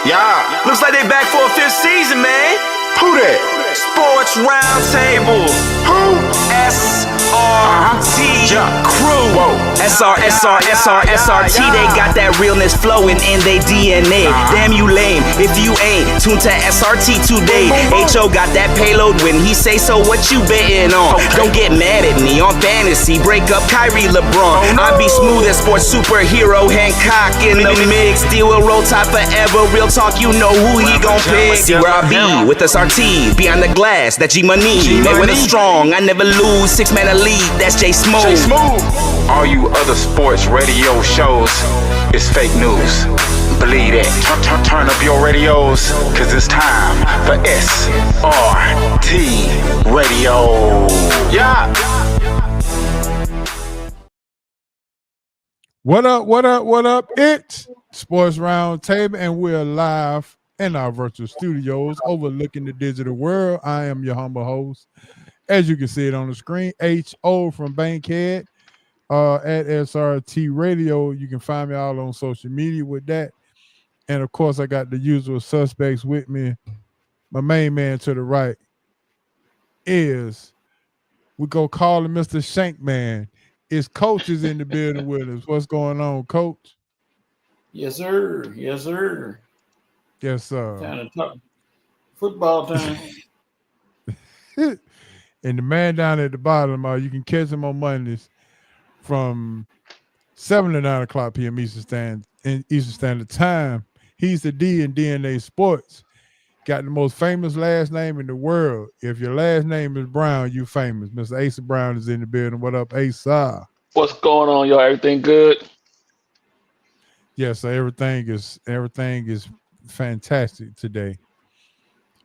Yeah. Looks like they back for a fifth season, man. Who that? Sports Roundtable. Who? SRT crew. Whoa. SRT. They got that realness flowing in they DNA. Damn you lame if you ain't tuned to SRT today. HO got that payload when he say so. What you betting on? Don't get mad at me on fantasy. Break up Kyrie LeBron. I be smooth as sports superhero Hancock in the mix. Deal will roll tide forever. Real talk, you know who he gon' pick. See where I be with SRT. Behind the glass, that G-Money. They win it strong, I never lose. 6-man elite, that's J Smooth. All you other sports radio shows is fake news. Believe that. Turn up your radios, cause it's time for SRT Radio. Yeah. What up? It's Sports Roundtable, and we're live in our virtual studios overlooking the digital world. I am your humble host. As you can see it on the screen, HO from Bankhead at SRT Radio. You can find me all on social media with that. And, of course, I got the usual suspects with me. My main man to the right is, we go call him Mr. Shankman. His coach is in the building with us. What's going on, Coach? Yes, sir. Yes, sir. Yes, sir. Time to talk football time. And the man down at the bottom, you can catch him on Mondays from 7 to 9 o'clock p.m. Eastern Standard Time. He's the D in DNA Sports. Got the most famous last name in the world. If your last name is Brown, you famous. Mr. Asa Brown is in the building. What up, Asa? What's going on, y'all? Everything good? Yes, so everything is fantastic today.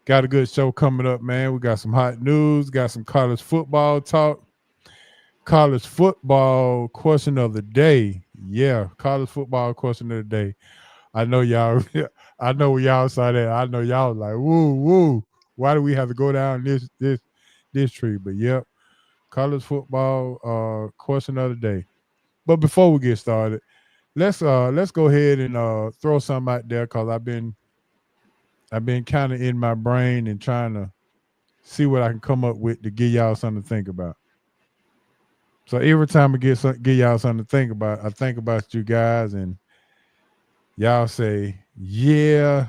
Got a good show coming up, man. We got some hot news, got some college football talk. College football question of the day. Yeah, college football question of the day. I know y'all when y'all saw that. I know y'all like, woo. Why do we have to go down this tree? But yep, college football question of the day. But before we get started, let's go ahead and throw something out there, because I've been kind of in my brain and trying to see what I can come up with to give y'all something to think about. So every time I give y'all something to think about, I think about you guys, and y'all say, yeah.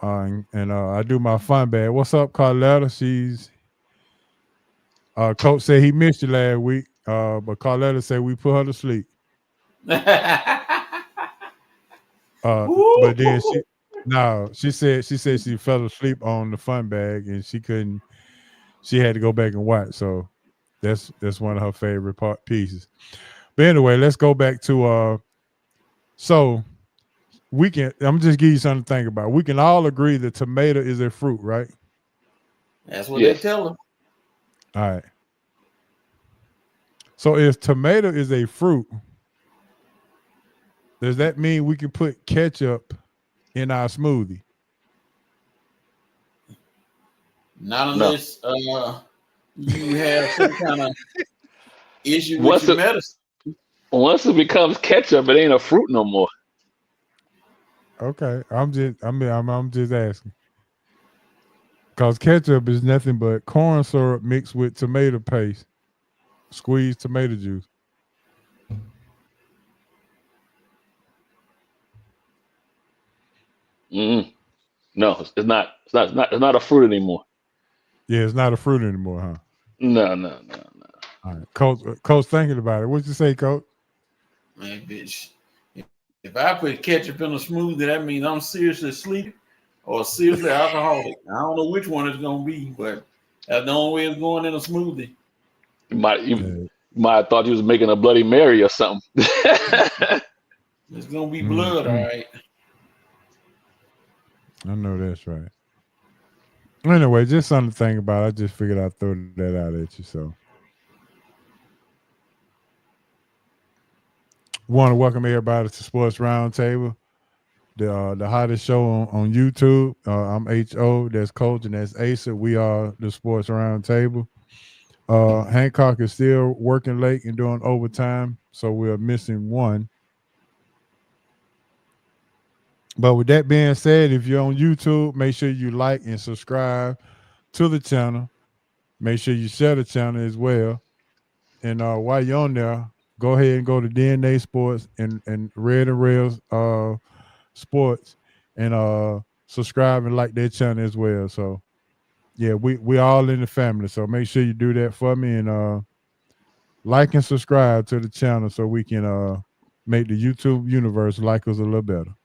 And I do my fun bag. What's up, Carletta? She's Coach said he missed you last week, but Carletta said we put her to sleep. But then she said she fell asleep on the fun bag and she had to go back and watch. So that's one of her favorite pieces. But anyway, let's go back to so I'm just give you something to think about. We can all agree that tomato is a fruit, right? That's what they tell them. All right. So if tomato is a fruit, does that mean we can put ketchup in our smoothie? Not unless you have some kind of issue with your medicine. Once it becomes ketchup, it ain't a fruit no more. Okay, I'm just asking, because ketchup is nothing but corn syrup mixed with tomato paste, squeezed tomato juice. No, it's not. It's not a fruit anymore. Yeah, it's not a fruit anymore, huh? No. All right, Coach, thinking about it. What'd you say, Coach? Man, bitch. If I put ketchup in a smoothie, that means I'm seriously sleeping or seriously alcoholic. I don't know which one it's gonna be, but that's the only way it's going in a smoothie. You might have thought you was making a Bloody Mary or something. It's gonna be blood, all right. I know that's right. Anyway, just something to think about. I just figured I'd throw that out at you. So, want to welcome everybody to Sports Roundtable, the hottest show on YouTube. I'm HO, that's Coach, and that's Asa. We are the Sports Roundtable. Hancock is still working late and doing overtime, so we're missing one. But with that being said, if you're on YouTube, make sure you like and subscribe to the channel. Make sure you share the channel as well. And while you're on there, go ahead and go to DNA Sports and Red and Rails Sports and subscribe and like their channel as well. So yeah, we all in the family. So make sure you do that for me and like and subscribe to the channel so we can make the YouTube universe like us a little better.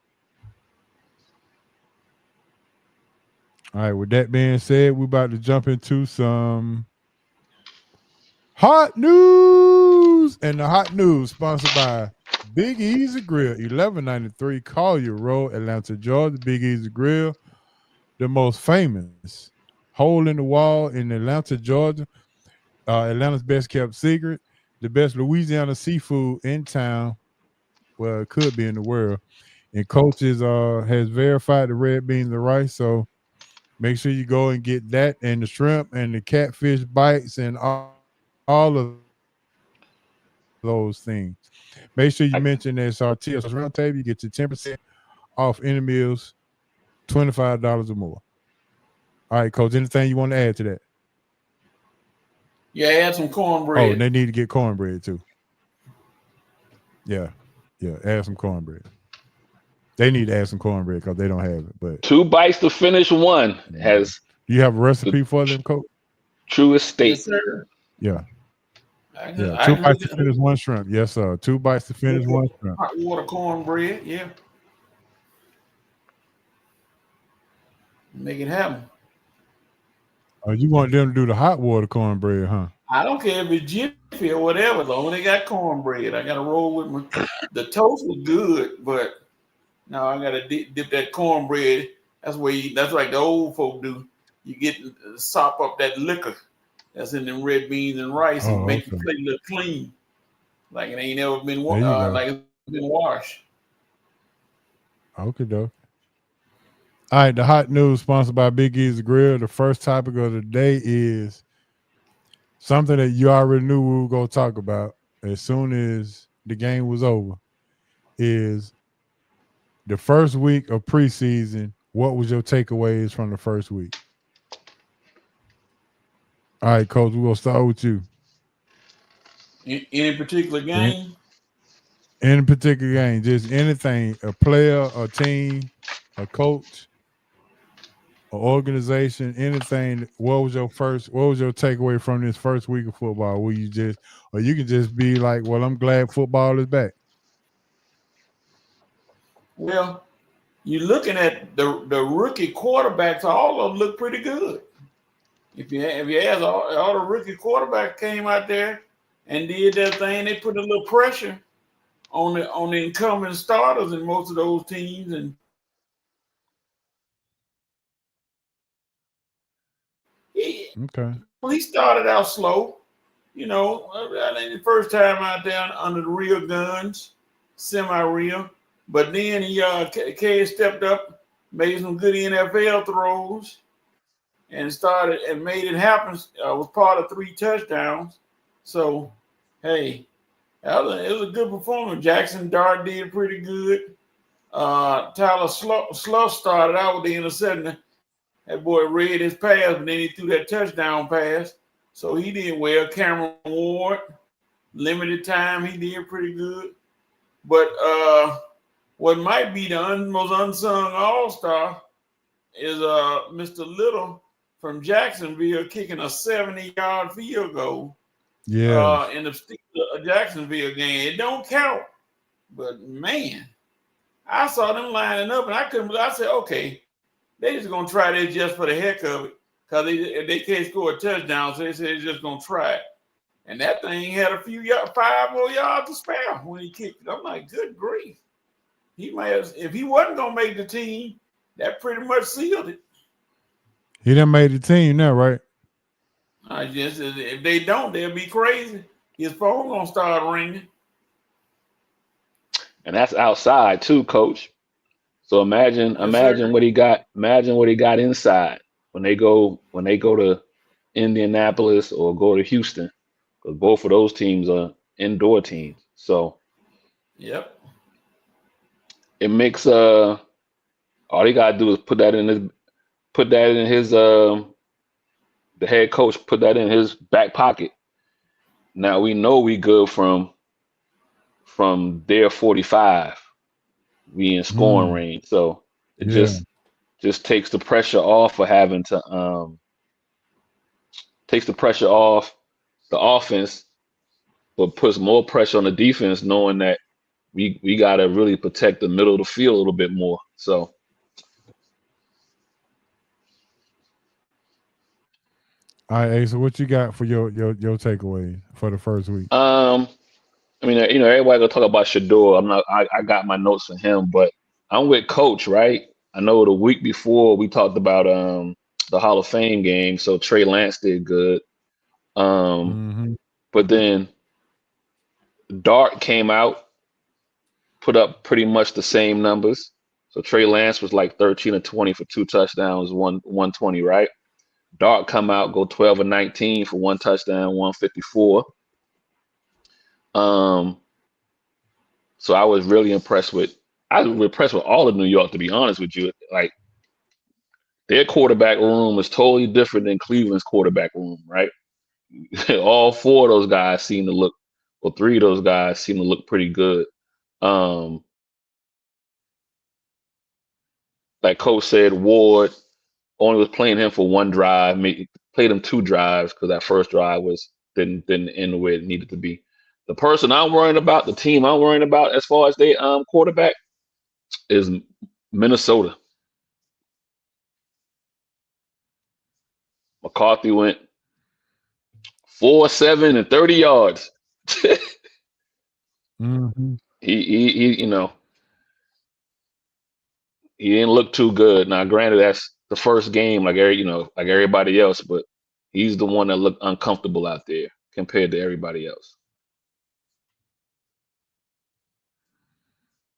All right, with that being said, we're about to jump into some hot news. And the hot news sponsored by Big Easy Grill, 1193 Collier Road, Atlanta, Georgia. Big Easy Grill, the most famous hole in the wall in Atlanta, Georgia. Atlanta's best kept secret, the best Louisiana seafood in town. Well, it could be in the world. And Coaches has verified the red beans and rice. So make sure you go and get that and the shrimp and the catfish bites and all of those things. Make sure you mention SRT Roundtable. You get your 10% off any meals, $25 or more. All right, Coach, anything you want to add to that? Yeah, add some cornbread. Oh, and they need to get cornbread too. Yeah, add some cornbread. They need to add some cornbread because they don't have it. But 2 bites to finish one has. Do you have a recipe for them, Coach? Truest state. Yes, sir. Yeah. I 2 bites to finish one shrimp. Yes, sir. 2 bites to finish one shrimp. Hot water cornbread. Yeah. Make it happen. Oh, you want them to do the hot water cornbread, huh? I don't care if it's Jiffy or whatever, as long as they got cornbread. I got to roll with my. The toast was good, but no, I got to dip that cornbread. That's like the old folk do. You get sop up that liquor that's in them red beans and rice and make your plate look clean, like it ain't never been like it's been washed. Okay, doke. All right, the hot news sponsored by Big Easy Grill. The first topic of the day is something that you already knew we were going to talk about as soon as the game was over. Is the first week of preseason. What was your takeaways from the first week? All right, Coach, we're going to start with you. Any particular game? Any particular game, just anything, a player, a team, a coach, an organization, anything. What was your takeaway from this first week of football? Or you can just be like, well, I'm glad football is back. Well, you're looking at the rookie quarterbacks, all of them look pretty good. If you ask all the rookie quarterbacks came out there and did their thing, they put a little pressure on the incumbent starters in most of those teams. And he started out slow, I think the first time out there under the real guns, semi-real. But then he stepped up, made some good NFL throws, and started and made it happen. Was part of 3 touchdowns. So, hey, it was a good performance. Jackson Dart did pretty good. Tyler Sluff started out with the interception. That boy read his pass, but then he threw that touchdown pass. So he did well. Cameron Ward, limited time, he did pretty good. But what might be the most unsung all-star is Mr. Little from Jacksonville kicking a 70-yard field goal. Yeah. In the Jacksonville game. It don't count. But man, I saw them lining up and I said, okay, they just gonna try this just for the heck of it. Because they can't score a touchdown, so they said they're just gonna try it. And that thing had 5 more yards to spare when he kicked it. I'm like, good grief. He might have, if he wasn't gonna make the team, that pretty much sealed it. He done made the team now, right? If they don't, they'll be crazy. His phone gonna start ringing. And that's outside too, Coach. So imagine what he got. Imagine what he got inside when they go to Indianapolis or go to Houston, because both of those teams are indoor teams. So, yep, it makes All he gotta do is put that in his the head coach put that in his back pocket. Now we know we good from their 45. We in scoring range. So it Yeah. just takes the pressure off of having to takes the pressure off the offense, but puts more pressure on the defense, knowing that we gotta really protect the middle of the field a little bit more. So All right, Ace, so what you got for your takeaway for the first week? I mean, everybody gonna talk about Shador. I got my notes for him, but I'm with Coach, right? I know the week before we talked about the Hall of Fame game, so Trey Lance did good. Mm-hmm. But then Dart came out, put up pretty much the same numbers. So Trey Lance was like 13 or 20 for 2 touchdowns, 120, right? Dart come out, go 12 or 19 for 1 touchdown, 154. So I was really impressed with all of New York, to be honest with you. Like their quarterback room is totally different than Cleveland's quarterback room, right? All 4 of those guys seem to look, or 3 of those guys seem to look pretty good. Like Coach said, Ward only was playing him for 1 drive, played him 2 drives because that first drive didn't end the way it needed to be. The person I'm worrying about, the team I'm worrying about as far as their quarterback is Minnesota. McCarthy went 4-7 and 30 yards. Mm-hmm. He he didn't look too good. Now, granted, that's the first game, like everybody else, but he's the one that looked uncomfortable out there compared to everybody else.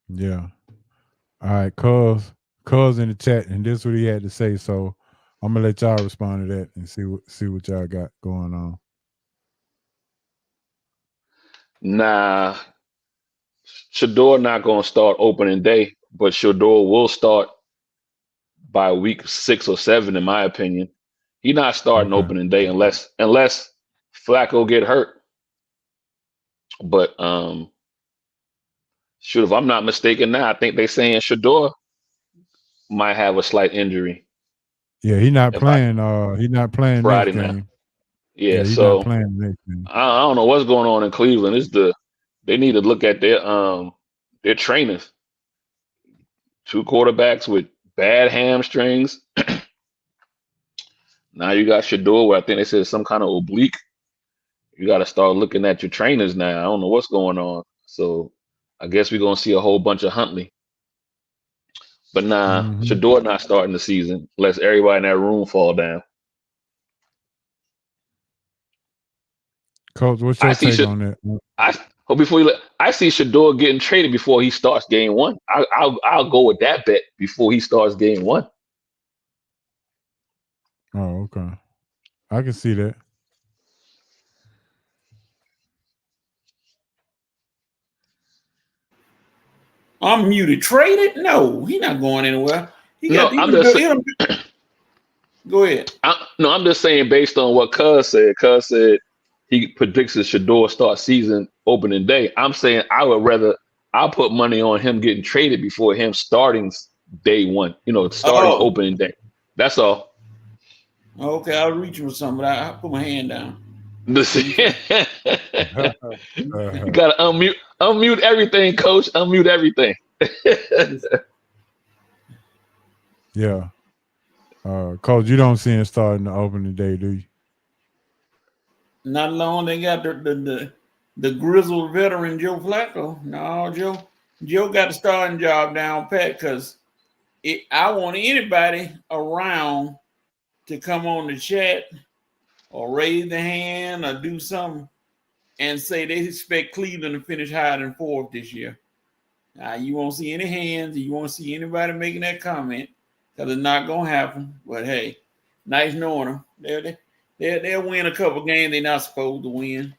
Yeah. All right, Cuz in the chat, and this is what he had to say. So I'm gonna let y'all respond to that and see what y'all got going on. Nah, Shador not going to start opening day, but Shador will start by week 6 or 7, in my opinion. He's not starting Okay. opening day unless Flacco get hurt. But shoot, if I'm not mistaken, now I think they're saying Shador might have a slight injury. Yeah, he's not If I playing. He's not playing next Friday now, game. yeah. Yeah, he's not So playing next game. I don't know what's going on in Cleveland. They need to look at their trainers. 2 quarterbacks with bad hamstrings. Now you got Shador, where I think they said some kind of oblique. You got to start looking at your trainers now. I don't know what's going on. So I guess we're going to see a whole bunch of Huntley. But nah, Mm-hmm. Shador not starting the season unless everybody in that room fall down. Coach, what's I your see take on that? I see Shador getting traded before he starts game 1. I'll go with that bet before he starts game 1. Oh, okay. I can see that. I'm muted. Traded? No, he's not going anywhere. Go ahead. I'm just saying based on what Cuz said. Cuz said he predicts that Shador start season opening day. I'm saying I'll put money on him getting traded before him starting day 1. Starting opening day. That's all. Okay, I was reaching for something, but I put my hand down. You gotta unmute everything, Coach. Unmute everything. Yeah. Coach, you don't see him starting the opening day, do you? Not long they got the grizzled veteran Joe Flacco. No, Joe got the starting job down pat because I want anybody around to come on the chat or raise their hand or do something and say they expect Cleveland to finish higher than 4th this year. You won't see any hands. You won't see anybody making that comment because it's not gonna happen. But hey, nice knowing them. They'll win a couple games they're not supposed to win.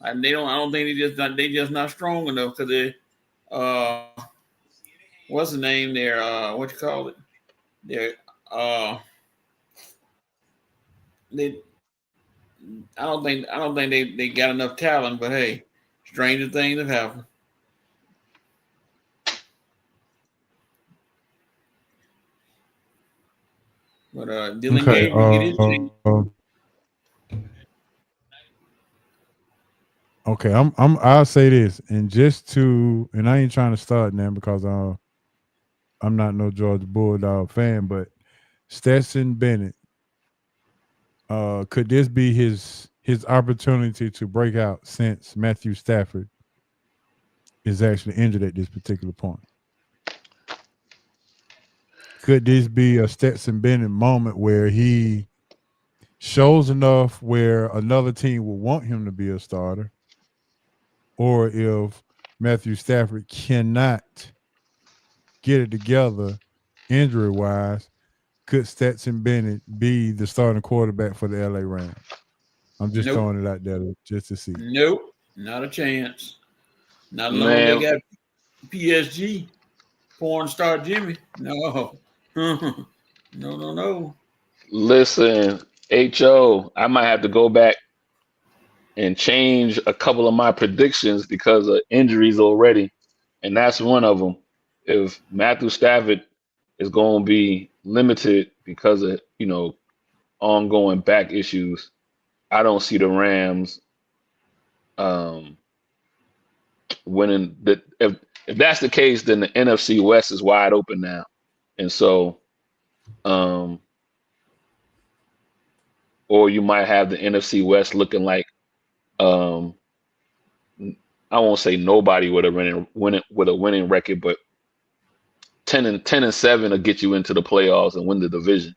And I don't think they just not strong enough because they what's the name there? What you call it? They're they I don't think they got enough talent, but hey, stranger things have happened. But Dylan Okay. Gabriel get his chance. Okay. I'll say this, and I ain't trying to start now because I'm not no Georgia Bulldog fan, but Stetson Bennett, could this be his opportunity to break out since Matthew Stafford is actually injured at this particular point? Could this be a Stetson Bennett moment where he shows enough where another team will want him to be a starter? Or if Matthew Stafford cannot get it together injury-wise, could Stetson Bennett be the starting quarterback for the LA Rams? I'm just throwing it out there just to see. Nope, not a chance. Not alone. They got PSG, porn star Jimmy. No. No. Listen, HO, I might have to go back and change a couple of my predictions because of injuries already. And that's one of them. If Matthew Stafford is going to be limited because of, ongoing back issues, I don't see the Rams winning. If that's the case, then the NFC West is wide open now. And so, or you might have the NFC West looking like, I won't say nobody with a winning record, but 10-7 will get you into the playoffs and win the division.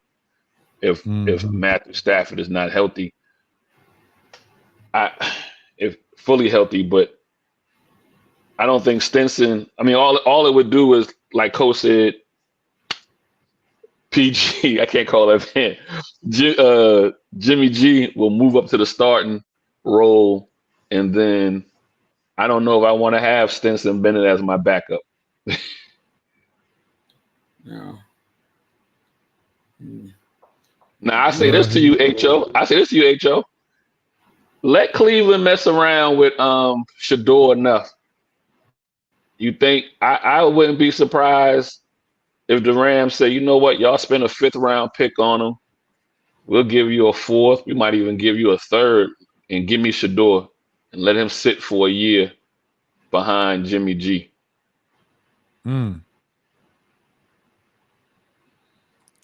If Matthew Stafford is not healthy, if fully healthy, but I don't think Stetson. I mean, all it would do is, like Coach said, PG. I can't call that man. Jimmy G will move up to the starting role, and then I don't know if I want to have Stetson Bennett as my backup. No. Now I say this to you, HO. Let Cleveland mess around with Shador enough. You think I wouldn't be surprised if the Rams say, you know what, y'all spend a 5th round pick on him. We'll give you a 4th. We might even give you a 3rd and give me Shador and let him sit for a year behind Jimmy G.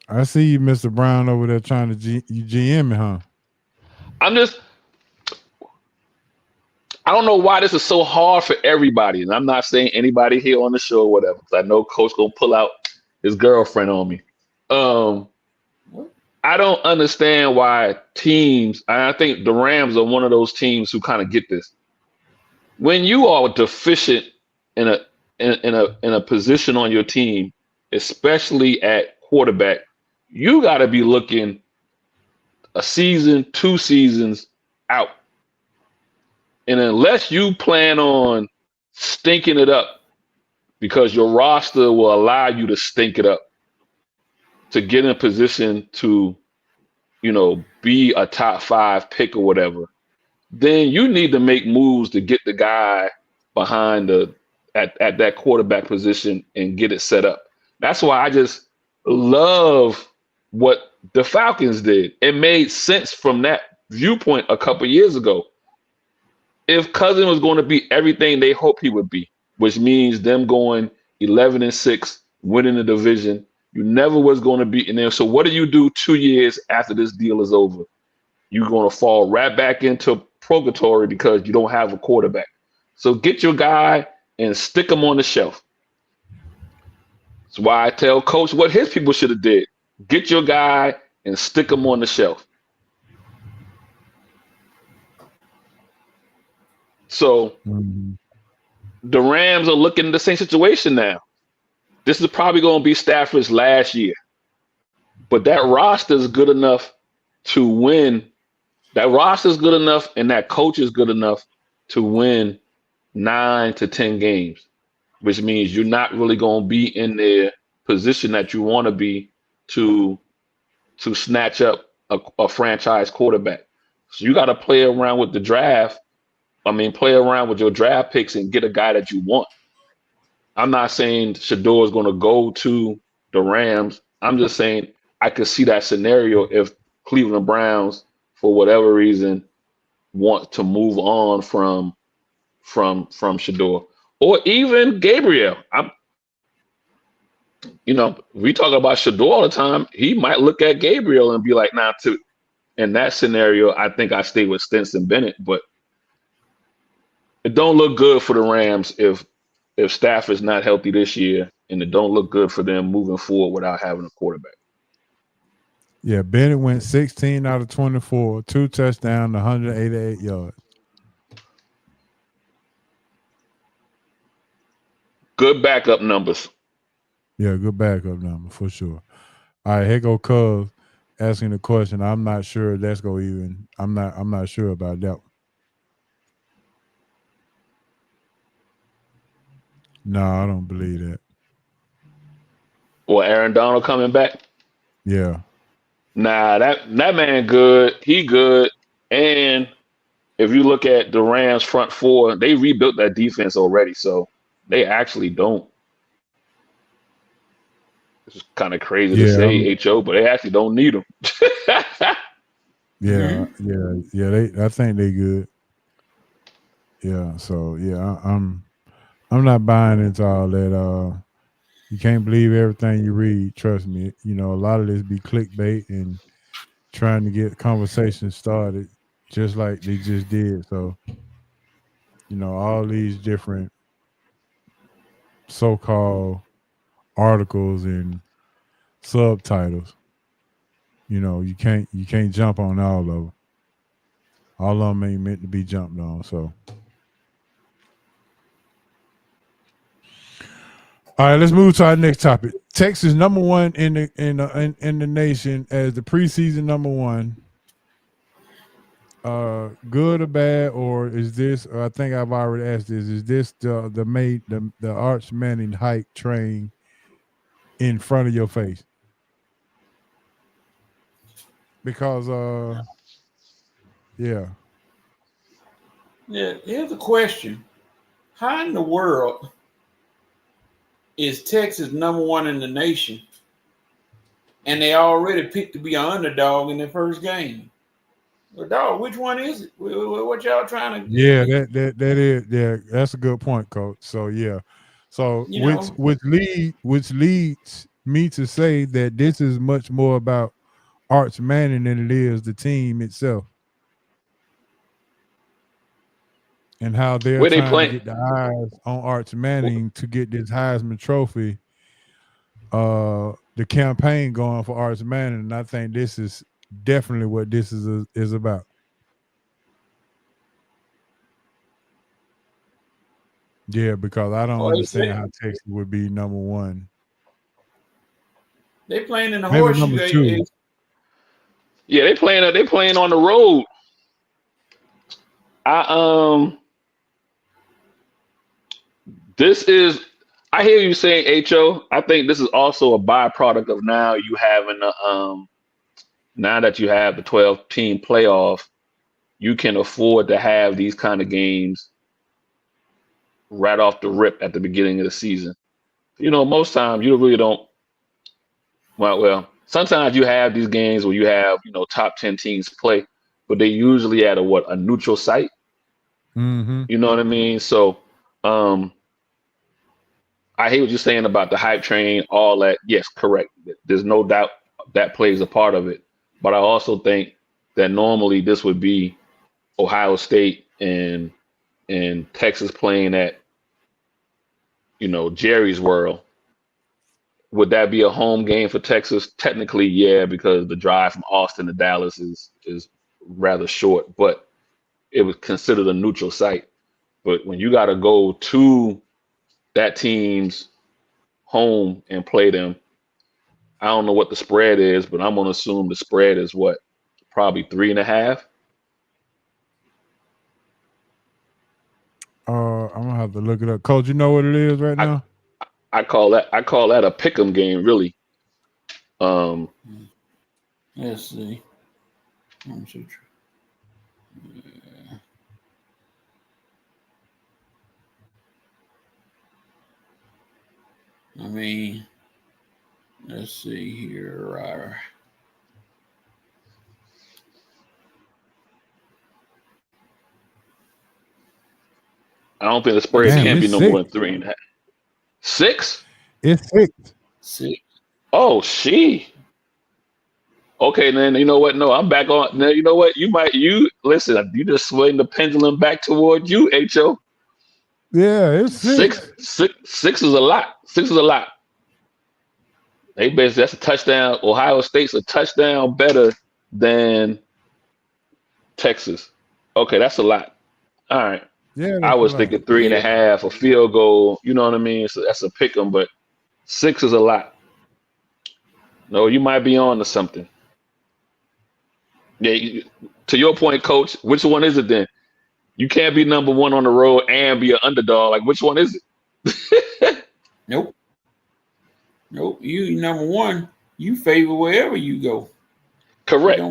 I see you, Mr. Brown, over there trying to GM it, huh? I don't know why this is so hard for everybody. And I'm not saying anybody here on the show or whatever, because I know Coach going to pull out his girlfriend on me. I don't understand why teams, and I think the Rams are one of those teams who kind of get this. When you are deficient in a position on your team, especially at quarterback, you got to be looking a season, 2 seasons out. And unless you plan on stinking it up, because your roster will allow you to stink it up to get in a position to, be a top 5 pick or whatever, then you need to make moves to get the guy behind at that quarterback position and get it set up. That's why I just love what the Falcons did. It made sense from that viewpoint a couple years ago. If Cousins was going to be everything they hoped he would be, which means them going 11-6, winning the division, you never was going to be in there. So what do you do 2 years after this deal is over? You're going to fall right back into purgatory because you don't have a quarterback. So get your guy and stick him on the shelf. That's why I tell Coach what his people should have did. Get your guy and stick him on the shelf. So the Rams are looking at the same situation now. This is probably going to be Stafford's last year. But that roster is good enough to win. That roster is good enough and that coach is good enough to win 9 to 10 games, which means you're not really going to be in the position that you want to be to snatch up a franchise quarterback. So you got to play around with the draft. I mean, play around with your draft picks and get a guy that you want. I'm not saying Shador is going to go to the Rams. I'm just saying I could see that scenario if Cleveland Browns, for whatever reason, want to move on from Shador, or even Gabriel. We talk about Shador all the time. He might look at Gabriel and be like, "Nah." In that scenario, I think I stay with Stetson Bennett, but it don't look good for the Rams if Stafford's not healthy this year, and it don't look good for them moving forward without having a quarterback. Yeah, Bennett went 16 out of 24, 2 touchdowns, 188 yards. Good backup numbers. Yeah, good backup number for sure. All right, here go Cuz asking the question. I'm not sure that's go even. I'm not sure about that one. No, I don't believe that. Or Aaron Donald coming back? Yeah. Nah, that man good. He good. And if you look at the Rams front four, they rebuilt that defense already. So they actually don't. It's kind of crazy to say, HO, but they actually don't need them. Yeah. I think they good. Yeah. So yeah, I'm not buying into all that. You can't believe everything you read. Trust me. A lot of this be clickbait and trying to get conversations started, just like they just did. So, all these different so-called articles and subtitles. You can't jump on all of them. All of them ain't meant to be jumped on. So, all right, let's move to our next topic. Texas number one in the nation as the preseason number one. Good or bad, or is this? I think I've already asked this. Is this the Arch Manning hype train in front of your face? Because yeah. Here's a question: how in the world is Texas number one in the nation, and they already picked to be an underdog in their first game? Well, dog, which one is it? What y'all trying to? Yeah, that is. Yeah, that's a good point, Coach. So yeah, so which leads me to say that this is much more about Arch Manning than it is the team itself, and how they're trying to get the eyes on Arch Manning to get this Heisman Trophy. The campaign going for Arch Manning, and I think this is definitely what this is about. Yeah, because I don't understand how Texas would be number one. They playing in the horseshoe. Yeah, they playing on the road. I hear you saying, HO. I think this is also a byproduct of now you having now that you have the 12-team playoff, you can afford to have these kind of games right off the rip at the beginning of the season. Most times you really don't. Well, sometimes you have these games where you have, top 10 teams play, but they usually at a neutral site. Mm-hmm. You know what I mean? So, I hear what you're saying about the hype train, all that. Yes, correct. There's no doubt that plays a part of it. But I also think that normally this would be Ohio State and Texas playing at, Jerry's World. Would that be a home game for Texas? Technically, yeah, because the drive from Austin to Dallas is rather short, but it was considered a neutral site. But when you got to go to that team's home and play them, I don't know what the spread is, but I'm going to assume the spread is what? Probably 3.5. I'm gonna have to look it up. Coach, you know what it is right now? I call that a pick'em game, really. Let's see. I mean, let's see here. I don't think the spread Damn, can't be it's no 6. more than 3.5. 6? It's 6. 6. Oh, she. Okay, then you know what? No, I'm back on. Now you know what? You listen. You just swing the pendulum back toward you, Ho. Yeah, it's 6. Six is a lot. 6 is a lot. They basically that's a touchdown. Ohio State's a touchdown better than Texas. Okay, that's a lot. All right. Yeah, I that's a was lot. thinking 3.5, a field goal. You know what I mean? So that's a pick 'em, but 6 is a lot. No, you might be on to something. Yeah, to your point, Coach, which one is it then? You can't be number one on the road and be an underdog. Like, which one is it? Nope. You number one. You favor wherever you go. Correct. I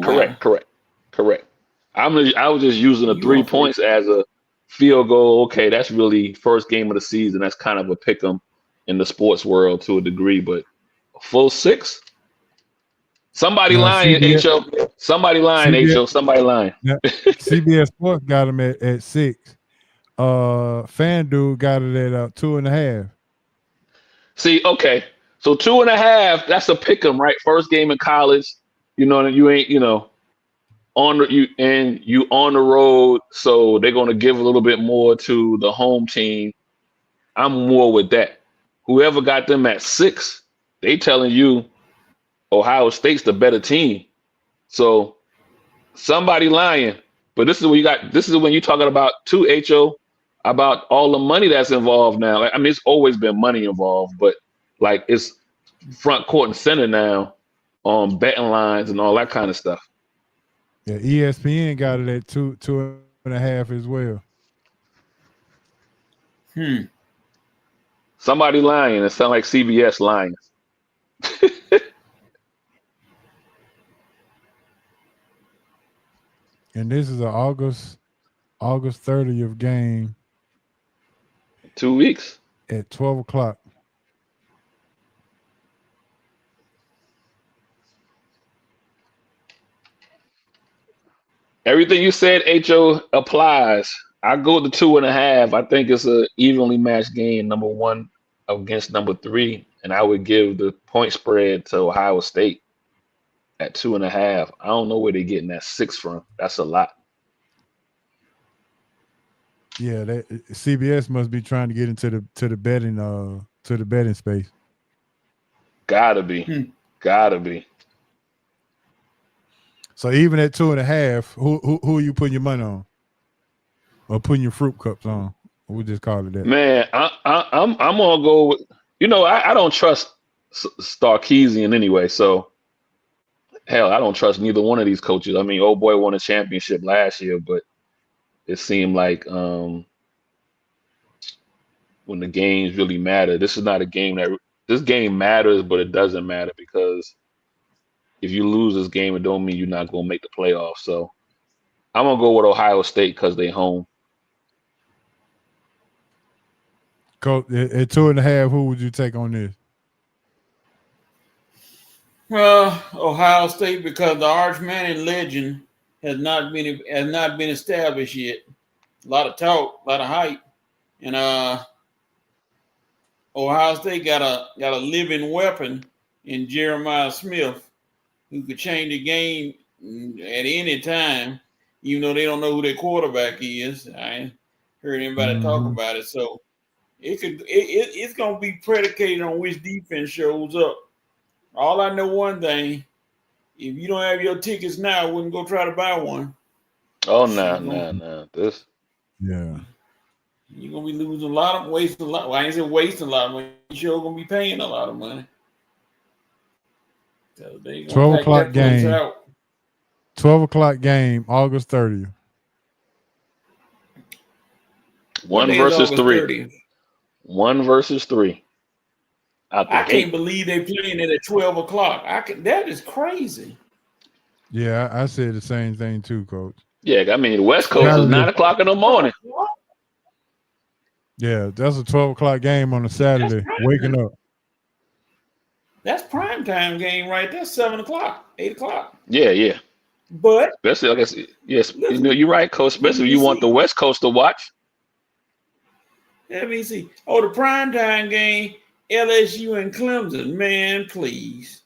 was just using the You 3 gonna favor. points as a field goal. Okay, that's really first game of the season. That's kind of a pick 'em in the sports world to a degree, but a full 6. Somebody Now, lying, CBS, Ho. Somebody lying, CBS, Ho. Somebody lying. CBS Sports got him at 6. FanDuel got it at 2.5. See, okay. So 2.5, that's a pick 'em, right? First game in college. You know, you ain't, you on the road, so they're gonna give a little bit more to the home team. I'm more with that. Whoever got them at 6, they telling you Ohio State's the better team. So somebody lying. But this is when you're talking about too, Ho, about all the money that's involved now. Like, I mean, it's always been money involved, but like it's front court and center now on betting lines and all that kind of stuff. Yeah, ESPN got it at 2.5 as well. Somebody lying. It sounds like CBS lying. And this is an August 30th game 2 weeks. at 12 o'clock. Everything you said, Ho, applies. I go to 2.5. I think it's a evenly matched game, number 1 against number 3, and I would give the point spread to Ohio State at 2.5. I don't know where they're getting that 6 from. That's a lot. Yeah, that CBS must be trying to get into the betting space. Gotta be. So even at 2.5, who are you putting your money on, or putting your fruit cups on? We'll just call it that. Man, I'm gonna go with. I don't trust Sarkisian anyway. So hell, I don't trust neither one of these coaches. I mean, old boy won a championship last year, but it seemed like when the games really matter, this is not a game this game matters, but it doesn't matter because if you lose this game, it don't mean you're not gonna make the playoffs. So I'm gonna go with Ohio State because they home. Coach, at 2.5, who would you take on this? Ohio State, because the Arch Manning legend has not been established yet. A lot of talk, a lot of hype, and Ohio State got a living weapon in Jeremiah Smith, who could change the game at any time, even though they don't know who their quarterback is. I ain't heard anybody talk about it, so it's gonna be predicated on which defense shows up. All I know one thing: if you don't have your tickets now, I wouldn't go try to buy one. Oh no. This. Yeah. You're gonna be wasting a lot. Well, I ain't saying wasting a lot of money. You're sure gonna be paying a lot of money. So 12 o'clock game. 12 o'clock game, August 30th. 1 versus 3. 1 versus 3. out the I gate. can't believe they playing it at 12 o'clock. That is crazy. Yeah, I said the same thing too, Coach. Yeah, I mean the West Coast is 9 o'clock in the morning. Yeah, that's a 12 o'clock game on a Saturday. Waking up. That's prime time game right there. 7 o'clock, 8 o'clock. Yeah. But Especially, like I said, yes, listen, you're right, Coach. Especially if you want the West Coast to watch. let me see. Oh, the prime time game, LSU and Clemson. Man, please.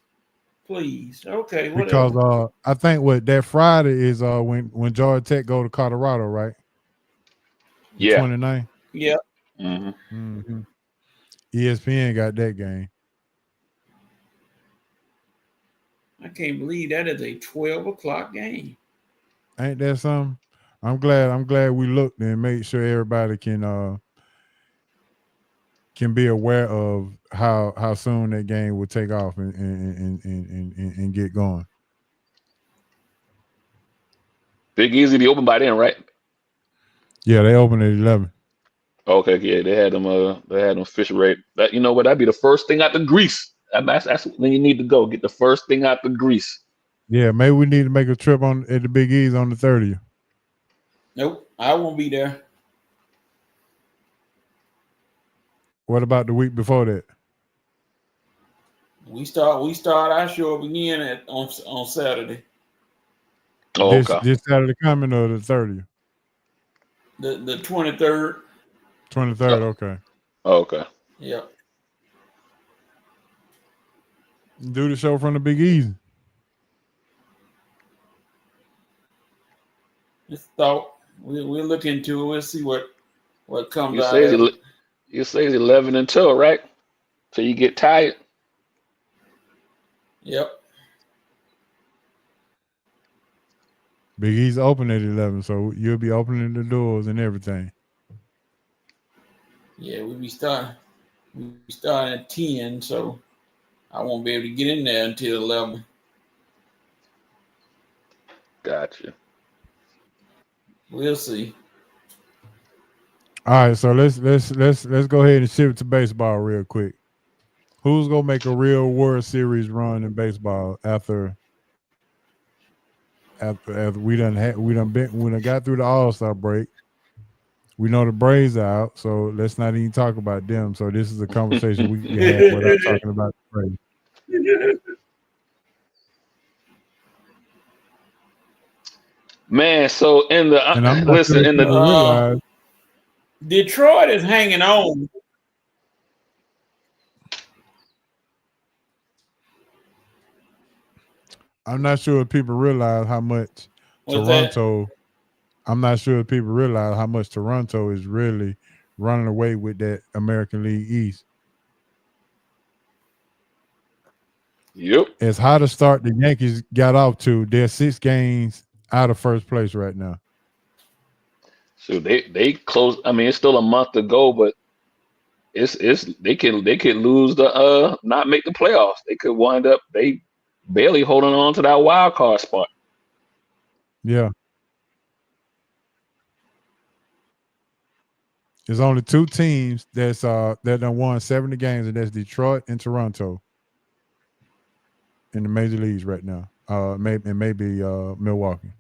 Okay, whatever. Because I think what that Friday is when Georgia Tech go to Colorado, right? Yeah. 29. Yeah. Mm-hmm. ESPN got that game. I can't believe that is a 12 o'clock game. Ain't that something? I'm glad we looked and made sure everybody can be aware of how soon that game will take off and get going. Big Easy be open by then, right? Yeah, they open at 11. Okay, yeah, they had them fish rate. That, you know what? That'd be the first thing out the grease. That's when you need to go. Get the first thing out the grease. Yeah, maybe we need to make a trip at the Big E's on the 30th. Nope, I won't be there. What about the week before that? We start our show up again on Saturday. Oh, okay. This Saturday coming or the 30th? The 23rd. 23rd, okay. Oh, okay. Yep. Do the show from the Big Easy. Just thought we'll look into it. We'll see what comes out. You say it's 11 until, right? So you get tired. Yep. Big E's open at 11, so you'll be opening the doors and everything. Yeah, we starting at 10, so I won't be able to get in there until 11. Gotcha. We'll see. All right, so let's go ahead and shift to baseball real quick. Who's gonna make a real World Series run in baseball after we done got through the All-Star break? We know the Braves are out, so let's not even talk about them. So this is a conversation we can have without talking about the Braves. Man, so in the Detroit is hanging on. I'm not sure if people realize how much Toronto. I'm not sure if people realize how much Toronto is really running away with that American League East. Yep. As hot a start the Yankees got off to, they're 6 games out of first place right now. So they close. I mean, it's still a month to go, but they could lose not make the playoffs. They could wind up they barely holding on to that wild card spot. Yeah. There's only 2 teams that done won 70 games, and that's Detroit and Toronto in the major leagues right now. Maybe Milwaukee.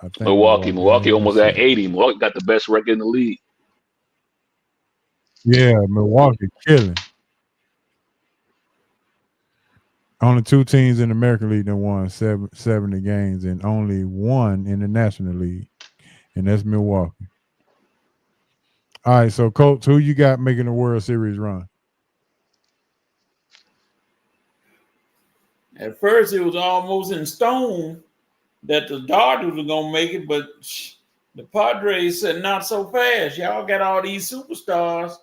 I think Milwaukee almost at 80. Milwaukee got the best record in the league. Yeah, Milwaukee killing. Only 2 teams in the American League that won 70 games, and only 1 in the National League, and that's Milwaukee. All right, so Coach, who you got making the World Series run? At first, it was almost in stone that the Dodgers were gonna make it, but the Padres said not so fast. Y'all got all these superstars,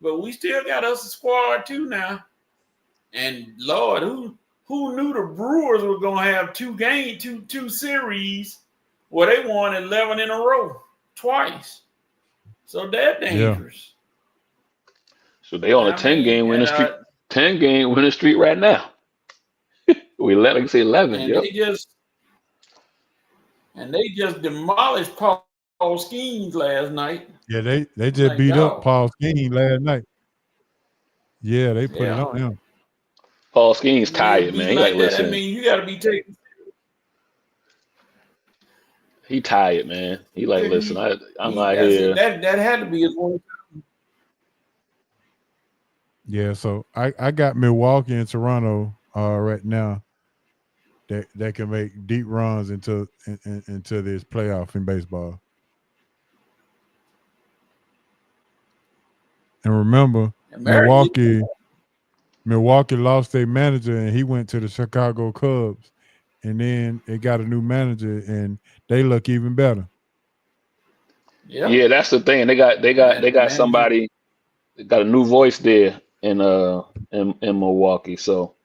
but we still got us a squad too now. And Lord, who knew the Brewers were gonna have 2 series where they won 11 in a row twice? So they're dangerous. Yeah. So they on a 10-game winning streak. 10-game winning streak right now. We let like say 11. And yep. they just demolished Paul Skeens last night. Yeah, they just beat up Paul Skeens last night. Yeah, they put it Yeah. on him. Paul Skeens Yeah, tired, be man. He like, like that. I listen, mean, you got to be taken. he tired, man. He like, listen, I'm out I said here. that had to be his one. Yeah, so I got Milwaukee and Toronto right now that can make deep runs into this playoff in baseball. And remember, Milwaukee lost their manager and he went to the Chicago Cubs, and then it got a new manager and they look even better. Yeah, that's the thing. They got somebody. They got a new voice there in Milwaukee. So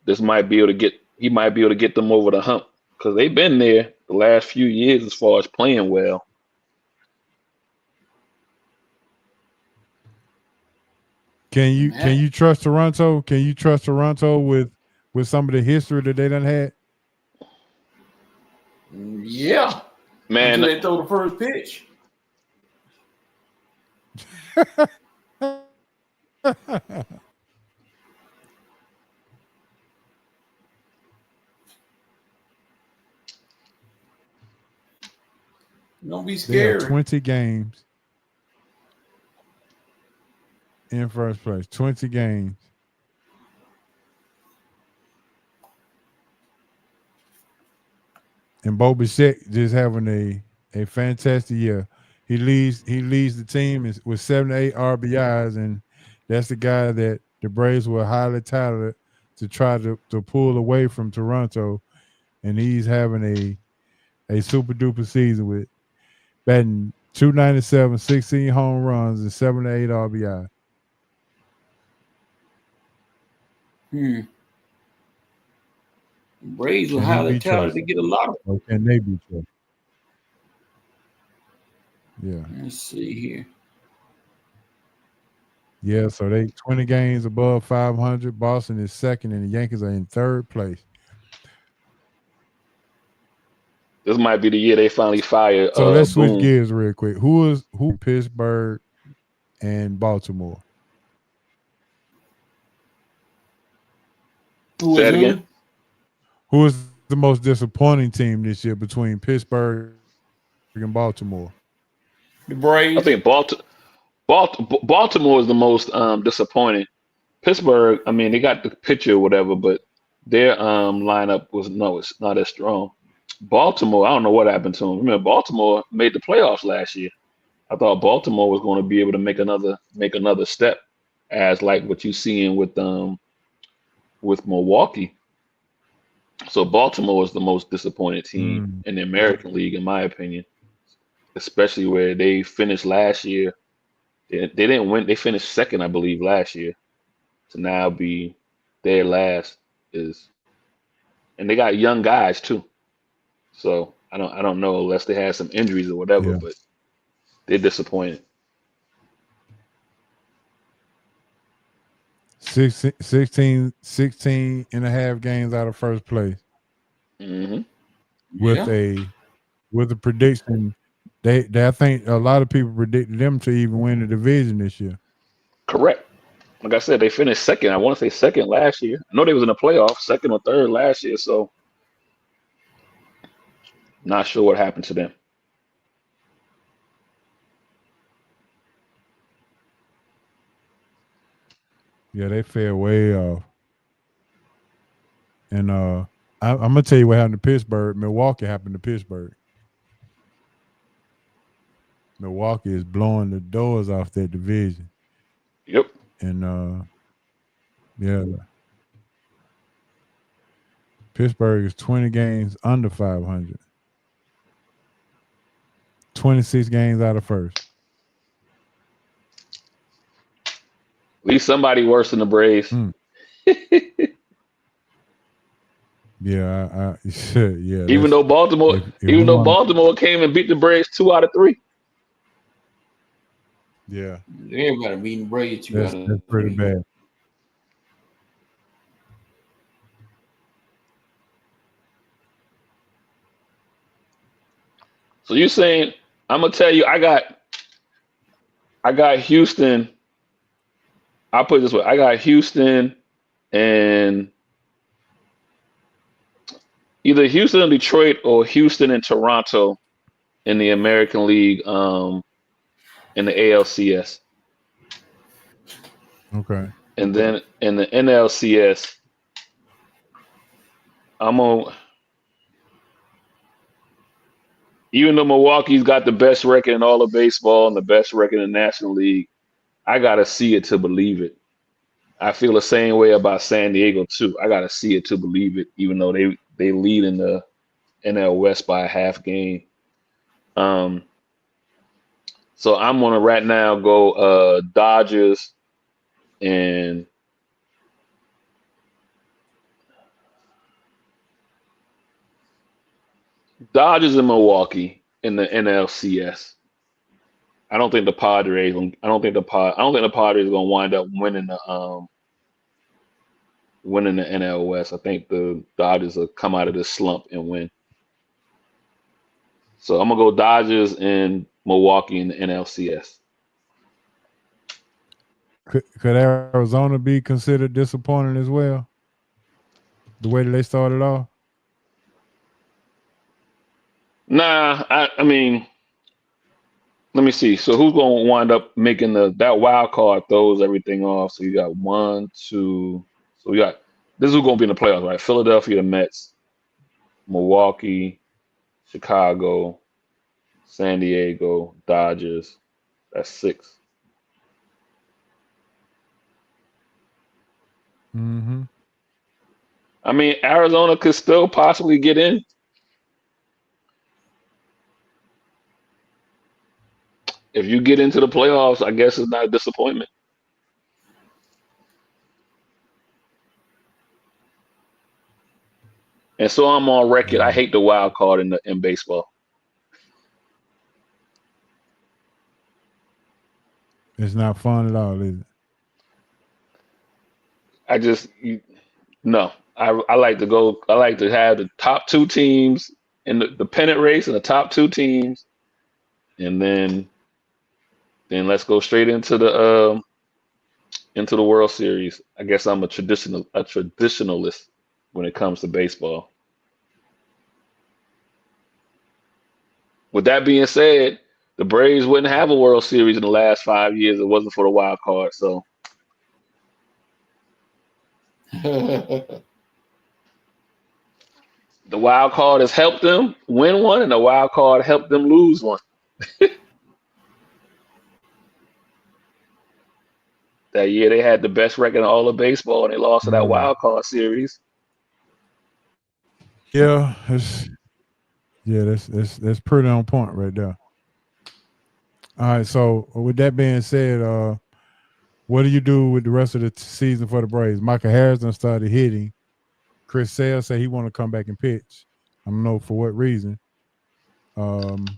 he might be able to get them over the hump because they've been there the last few years as far as playing well. Can you trust Toronto? Can you trust Toronto with some of the history that they done had? Yeah, man. Until they throw the first pitch. Don't be They have scared. 20 games in first place. 20 games. And Bo Bichette just having a fantastic year. He leads the team with 7 to 8 RBIs, and that's the guy that the Braves were highly touted to try to pull away from Toronto, and he's having a super duper season with batting .297, 16 home runs, and 7 to 8 RBI. Braves were highly touted to get a lot of. Or can they be trusted? Yeah. Let's see here. Yeah, so they 20 games above 500. Boston is second, and the Yankees are in third place. This might be the year they finally fire. So let's switch Boone. gears real quick. Who Pittsburgh and Baltimore? Say that again. Who is the most disappointing team this year between Pittsburgh and Baltimore? The Braves. I think Baltimore is the most disappointing. Pittsburgh, I mean, they got the pitcher or whatever, but their lineup it's not as strong. Baltimore, I don't know what happened to them. Remember, Baltimore made the playoffs last year. I thought Baltimore was going to be able to make another step, as like what you're seeing with Milwaukee. So Baltimore is the most disappointed team in the American League, in my opinion, especially where they finished last year. They didn't win. They finished second, I believe, last year. To now be their last is, and they got young guys too. So I don't know unless they had some injuries or whatever, but they're disappointed. 16 and a half games out of first place. Mm-hmm. With a prediction, I think a lot of people predicted them to even win the division this year. Correct. Like I said, they finished second. I want to say second last year. I know they was in the playoffs, second or third last year. So not sure what happened to them. Yeah, they fell way off. And I'm gonna tell you what happened to Pittsburgh. Milwaukee happened to Pittsburgh. Milwaukee is blowing the doors off that division. Yep. And Pittsburgh is 20 games under 500. 26 games out of first. At least somebody worse than the Braves. Yeah, Even though Baltimore came and beat the Braves 2 out of 3. Yeah, everybody beating Braves. That's pretty bad. So you're saying, I'm gonna tell you, I got Houston I'll put it this way. I got Houston and either Houston and Detroit or Houston and Toronto in the American League in the ALCS. Okay. And then in the NLCS, I'm on. Even though Milwaukee's got the best record in all of baseball and the best record in the National League, I gotta see it to believe it. I feel the same way about San Diego too. I gotta see it to believe it, even though they lead in the NL West by a half game. So I'm gonna right now go Dodgers and Milwaukee in the NLCS. I don't think the Padres are gonna wind up winning the NL West. I think the Dodgers will come out of this slump and win. So I'm gonna go Dodgers and Milwaukee in the NLCS. Could Arizona be considered disappointing as well? The way that they started off? Nah, I mean, let me see. So who's gonna wind up making that wild card throws everything off? So you got 1, 2. So we got this is who's gonna be in the playoffs, right? Philadelphia, the Mets, Milwaukee, Chicago, San Diego, Dodgers. That's 6. Mm-hmm. I mean, Arizona could still possibly get in. If you get into the playoffs, I guess it's not a disappointment. And so I'm on record. I hate the wild card in baseball. It's not fun at all, is it? No. I like to go. I like to have the top 2 teams in the pennant race and the top 2 teams, and then let's go straight into the World Series. I guess I'm a traditionalist when it comes to baseball. With that being said, the Braves wouldn't have a World Series in the last 5 years if it wasn't for the wild card. So the wild card has helped them win one, and the wild card helped them lose one. That year they had the best record in all of baseball, and they lost to that wild card series. Yeah, that's pretty on point right there. All right, so with that being said, what do you do with the rest of the season for the Braves? Michael Harrison started hitting. Chris Sale said he want to come back and pitch. I don't know for what reason. Oconia,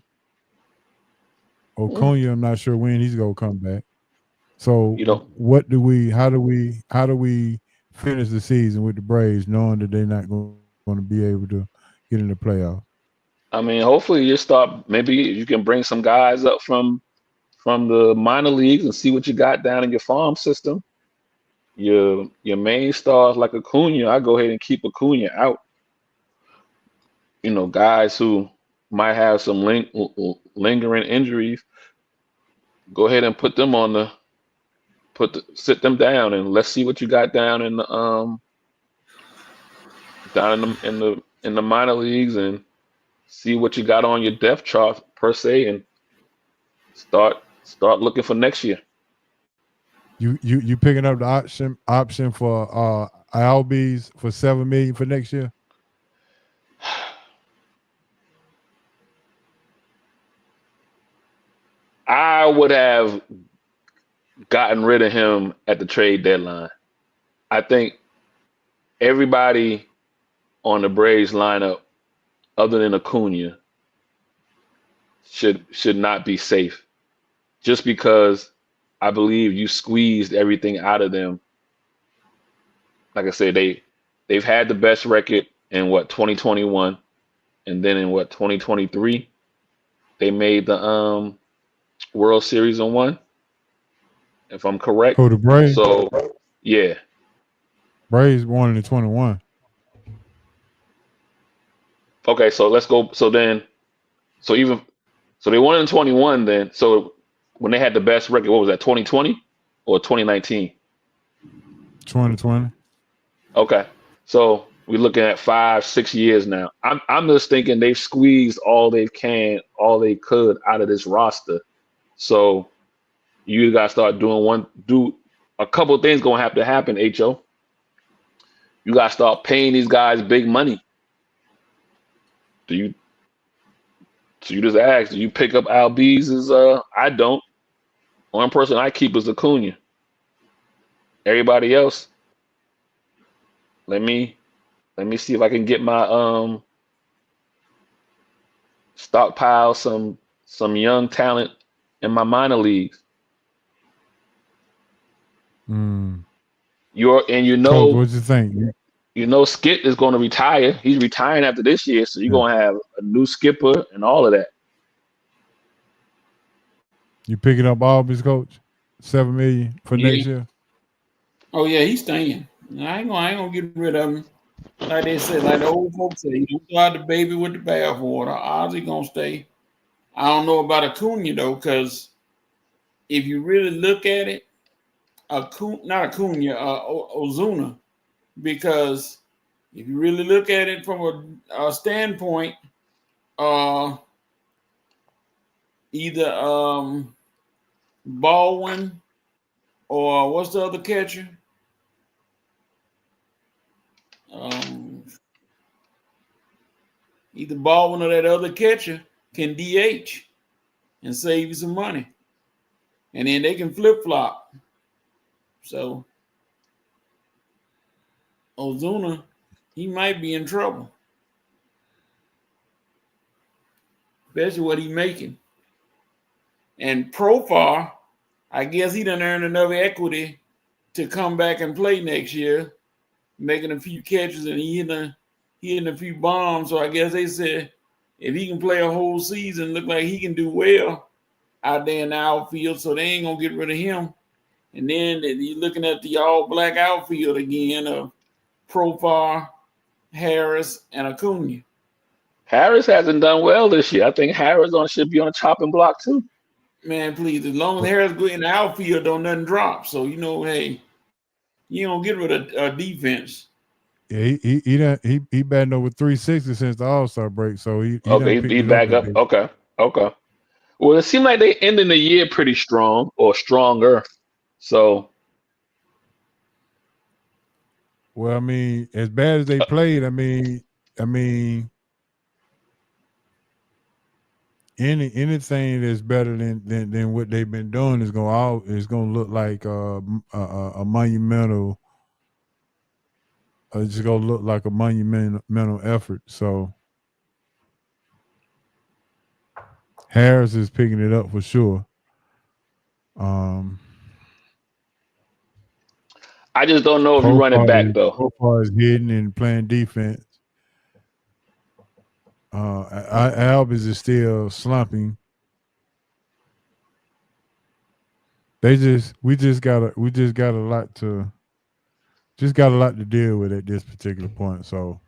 I'm not sure when he's gonna come back. So how do we finish the season with the Braves knowing that they're not going to be able to get in the playoffs? I mean, hopefully maybe you can bring some guys up from the minor leagues and see what you got down in your farm system. Your main stars like Acuna, I go ahead and keep Acuna out. You know, guys who might have some lingering injuries, go ahead and put them on sit them down and let's see what you got down in the in the minor leagues and see what you got on your depth chart per se, and start looking for next year. You picking up the option for Albies for $7 million for next year? I would have gotten rid of him at the trade deadline. I think everybody on the Braves lineup, other than Acuna, should not be safe. Just because I believe you squeezed everything out of them. Like I said, they've had the best record in 2021, and then in 2023, they made the World Series and won. if I'm correct. Who, the Braves? So yeah. Braves won in 21. Okay, so let's go. So then, so even so they won in 21 then. So when they had the best record, what was that, 2020 or 2019? 2020. Okay. So we're looking at 5, 6 years now. I'm just thinking they've squeezed all they can, all they could out of this roster. So you gotta start do a couple of things gonna have to happen, HO. You gotta start paying these guys big money. Do you so you just ask, do you pick up Albies? I don't. One person I keep is Acuna. Everybody else, let me see if I can get my stockpile some young talent in my minor leagues. Mm. Coach, What you think? Skip is going to retire. He's retiring after this year, so you're going to have a new skipper and all of that. You picking up Aubrey's, Coach? $7 million for next year? Oh yeah, he's staying. I ain't gonna get rid of him. Like they said, like the old folks say, you don't throw out the baby with the bathwater. Ozzy gonna stay. I don't know about Acuna though, because if you really look at it, Ozuna, because if you really look at it from a standpoint, either Baldwin or what's the other catcher? Either Baldwin or that other catcher can DH and save you some money. And then they can flip-flop. So Ozuna, he might be in trouble. Especially what he's making. And Profar, I guess he done earned enough equity to come back and play next year, making a few catches and he hitting a few bombs. So I guess they said if he can play a whole season, look like he can do well out there in the outfield, so they ain't gonna get rid of him. And then you're looking at the all-black outfield again of Profar, Harris, and Acuna. Harris hasn't done well this year. I think Harris should be on a chopping block too. Man, please, as long as Harris go in the outfield, don't nothing drop. So hey, you don't get rid of defense. Yeah, he batting over 360 since the All-Star break, so he Okay, picked he it back up. Okay. Well, it seemed like they ended the year pretty strong or stronger. So, well, I mean, as bad as they played, I mean, anything that's better than what they've been doing is gonna look like a monumental. It's gonna look like a monumental effort. So Harris is picking it up for sure. I just don't know if you run it back though. Profar is hitting and playing defense. Albies is still slumping. We just got a lot to deal with at this particular point. So,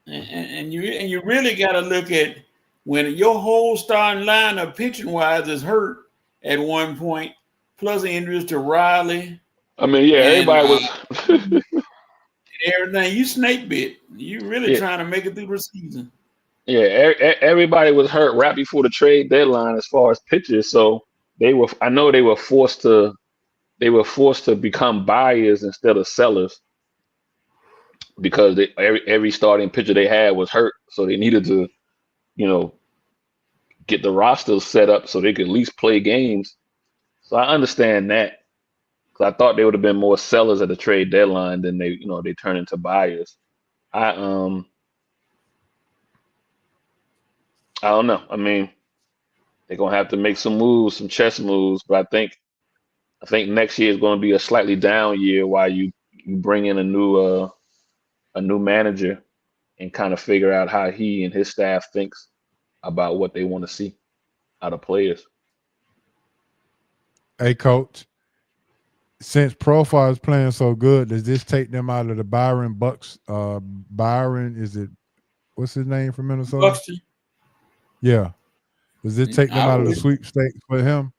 and you really got to look at when your whole starting lineup pitching wise is hurt at one point, plus injuries to Riley. I mean, yeah, everybody was everything. You snake bit. You really trying to make it through the season. Yeah, everybody was hurt right before the trade deadline as far as pitchers. So I know they were forced to become buyers instead of sellers because every starting pitcher they had was hurt. So they needed to, get the rosters set up so they could at least play games. So I understand that. I thought they would have been more sellers at the trade deadline than they turn into buyers. I don't know. I mean, they're gonna have to make some moves, some chess moves, but I think next year is going to be a slightly down year while you bring in a new manager and kind of figure out how he and his staff thinks about what they want to see out of players. Hey, coach. Since Profile is playing so good, does this take them out of the Byron Bucks? Byron, is it what's his name from Minnesota? Buxton. Yeah. Does it take them I out of the would. sweepstakes for him?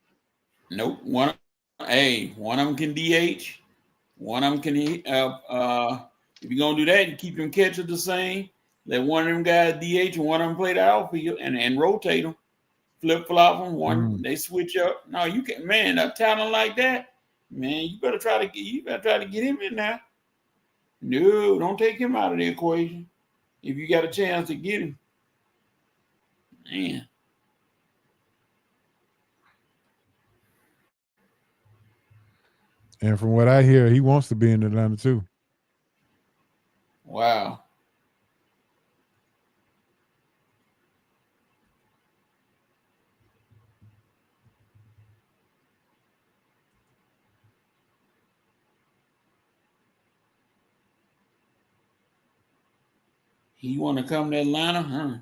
Nope. One of them can DH. One of them can. If you're gonna do that, you keep them catchers the same. Let one of them guys DH and one of them play the outfield and rotate them, flip flop them. One they switch up. No, you can. Man, a talent like that, man, you better try to get him in there. No, don't take him out of the equation. If you got a chance to get him, man. And from what I hear, he wants to be in Atlanta too. Wow. He want to come to Atlanta? Huh?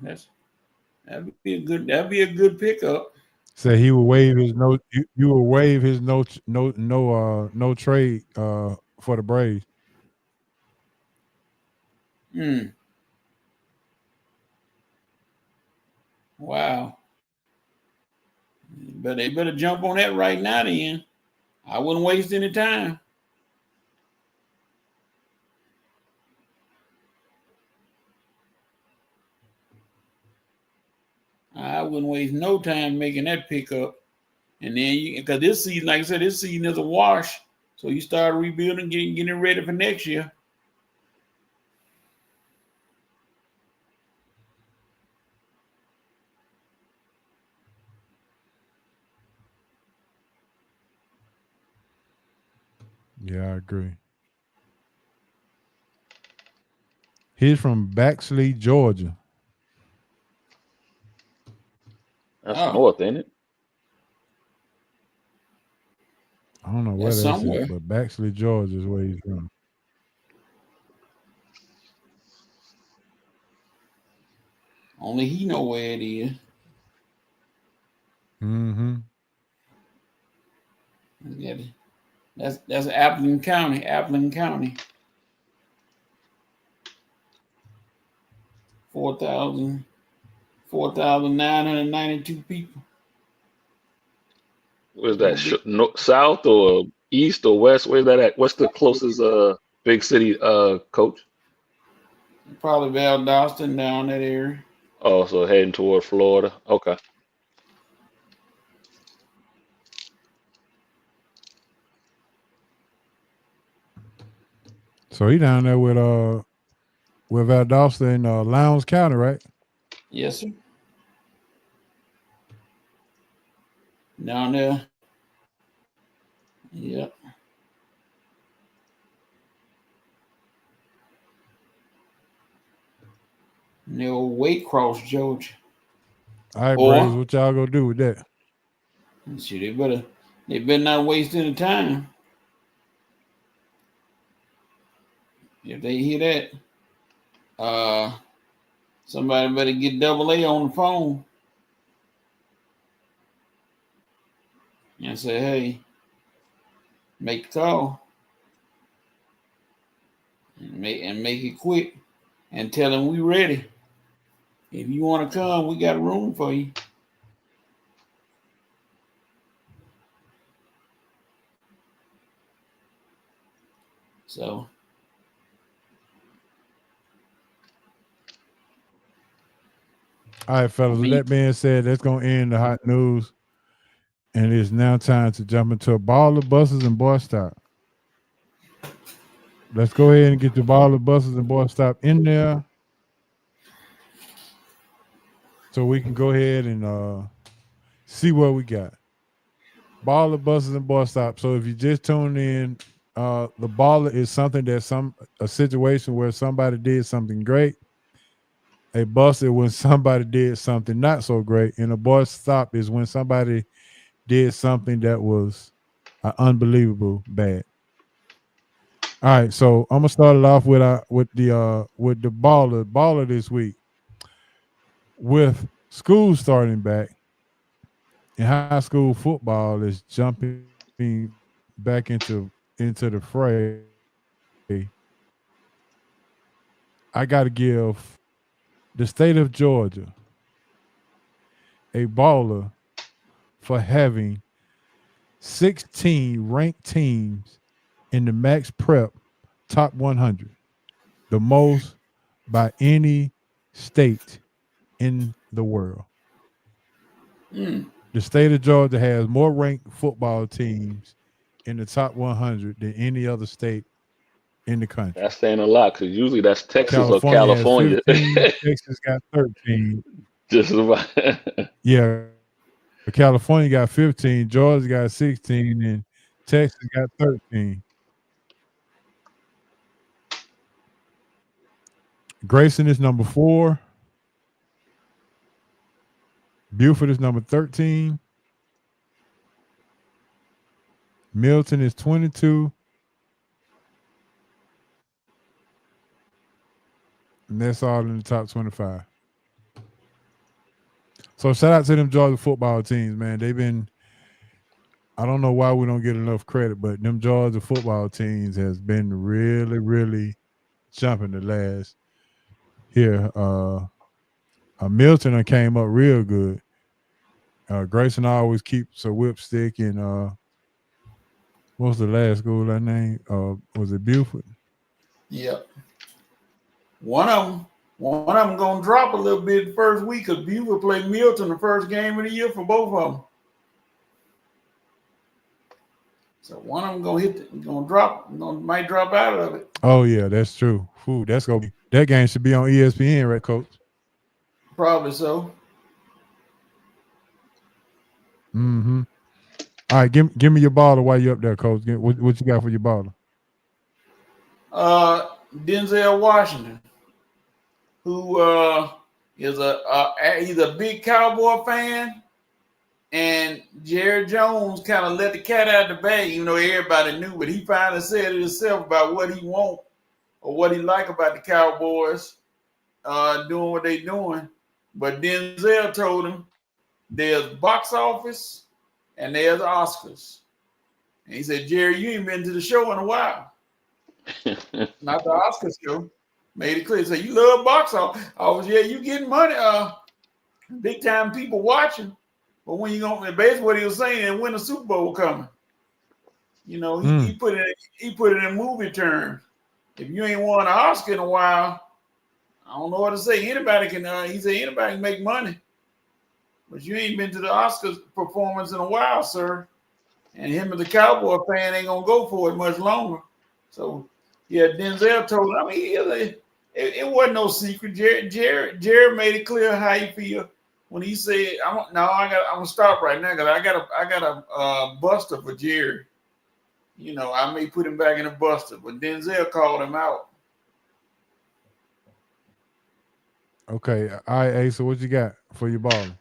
That'd be a good pickup. Say he will waive his no. You will waive his no trade for the Braves. Wow. But they better jump on that right now then. I wouldn't waste any time. I wouldn't waste no time making that pickup. And then because this season, like I said, this season is a wash. So you start rebuilding, getting ready for next year. Yeah, I agree. He's from Baxley, Georgia. That's north, ain't it? I don't know where that's somewhere. at, but Baxley, Georgia is where he's from. Only he know where it is. Mm-hmm. That's Appleton County. Appleton County. 4,992 people. Where's that? South or east or west? Where's that at? What's the closest big city, coach? Probably Valdosta down that area. Oh, so heading toward Florida. Okay. So he down there with Valdosta in Lowndes County, right? Yes, sir. Down there. Yep. Near Waycross, Georgia. All right, Braves, what y'all gonna do with that? Shit, they better not waste any time. If they hear that, somebody better get Double A on the phone and say, hey, make the call and make it quick and tell them we ready. If you want to come, we got a room for you. So all right, fellas. With that being said, that's gonna end the hot news. And it's now time to jump into a ball of buses and boy stop. Let's go ahead and get the ball of buses and boy stop in there, so we can go ahead and see what we got. Ball of buses and boy stop. So if you just tuned in, the baller is something that's a situation where somebody did something great. A bust is when somebody did something not so great, and a boy stop is when somebody did something that was unbelievable bad. All right, so I'm gonna start it off with the baller this week. With school starting back and high school football is jumping back into the fray, I got to give the state of Georgia a baller for having 16 ranked teams in the Max Prep Top 100, the most by any state in the world. The state of Georgia has more ranked football teams in the top 100 than any other state in the country. That's saying a lot because usually that's Texas or California has California. 15, Texas got 13. Just about. Yeah, California got 15, Georgia got 16, and Texas got 13. Grayson is number 4. Buford is number 13. Milton is 22. And that's all in the top 25. So shout out to them Georgia football teams, man. They've been, I don't know why we don't get enough credit, but them Georgia football teams has been really, really jumping the last here. Milton came up real good. Grayson always keeps a whipstick, and what was the last school I named? Was it Buford? Yep. One of them gonna drop a little bit the first week because Buford played Milton the first game of the year for both of them. So one of them might drop out of it. Oh yeah, that's true. Ooh, that game should be on ESPN, right, Coach? Probably so. Mm-hmm. All right, give me your baller while you're up there, Coach. What you got for your baller? Denzel Washington, who is he's a big Cowboy fan, and Jerry Jones kind of let the cat out of the bag. You know, everybody knew, but he finally said it himself about what he want or what he like about the Cowboys doing what they doing. But Denzel told him there's box office and there's Oscars. And he said, Jerry, you ain't been to the show in a while. Not the Oscar show. Made it clear. He said, you love box office. Yeah, you getting money. Big time people watching. But when you going, basically what he was saying, and when the Super Bowl coming. You know, he put it in movie terms. If you ain't won an Oscar in a while, I don't know what to say. Anybody can, he said, anybody can make money. But you ain't been to the Oscars performance in a while, sir. And him as a Cowboy fan ain't gonna go for it much longer. So yeah, Denzel told him. I mean, it wasn't no secret. Jared made it clear how he feel when he said, "I'm gonna stop right now because I got a buster for Jared. You know, I may put him back in a buster, but Denzel called him out." Okay, all right, Ace. So what you got for your baller?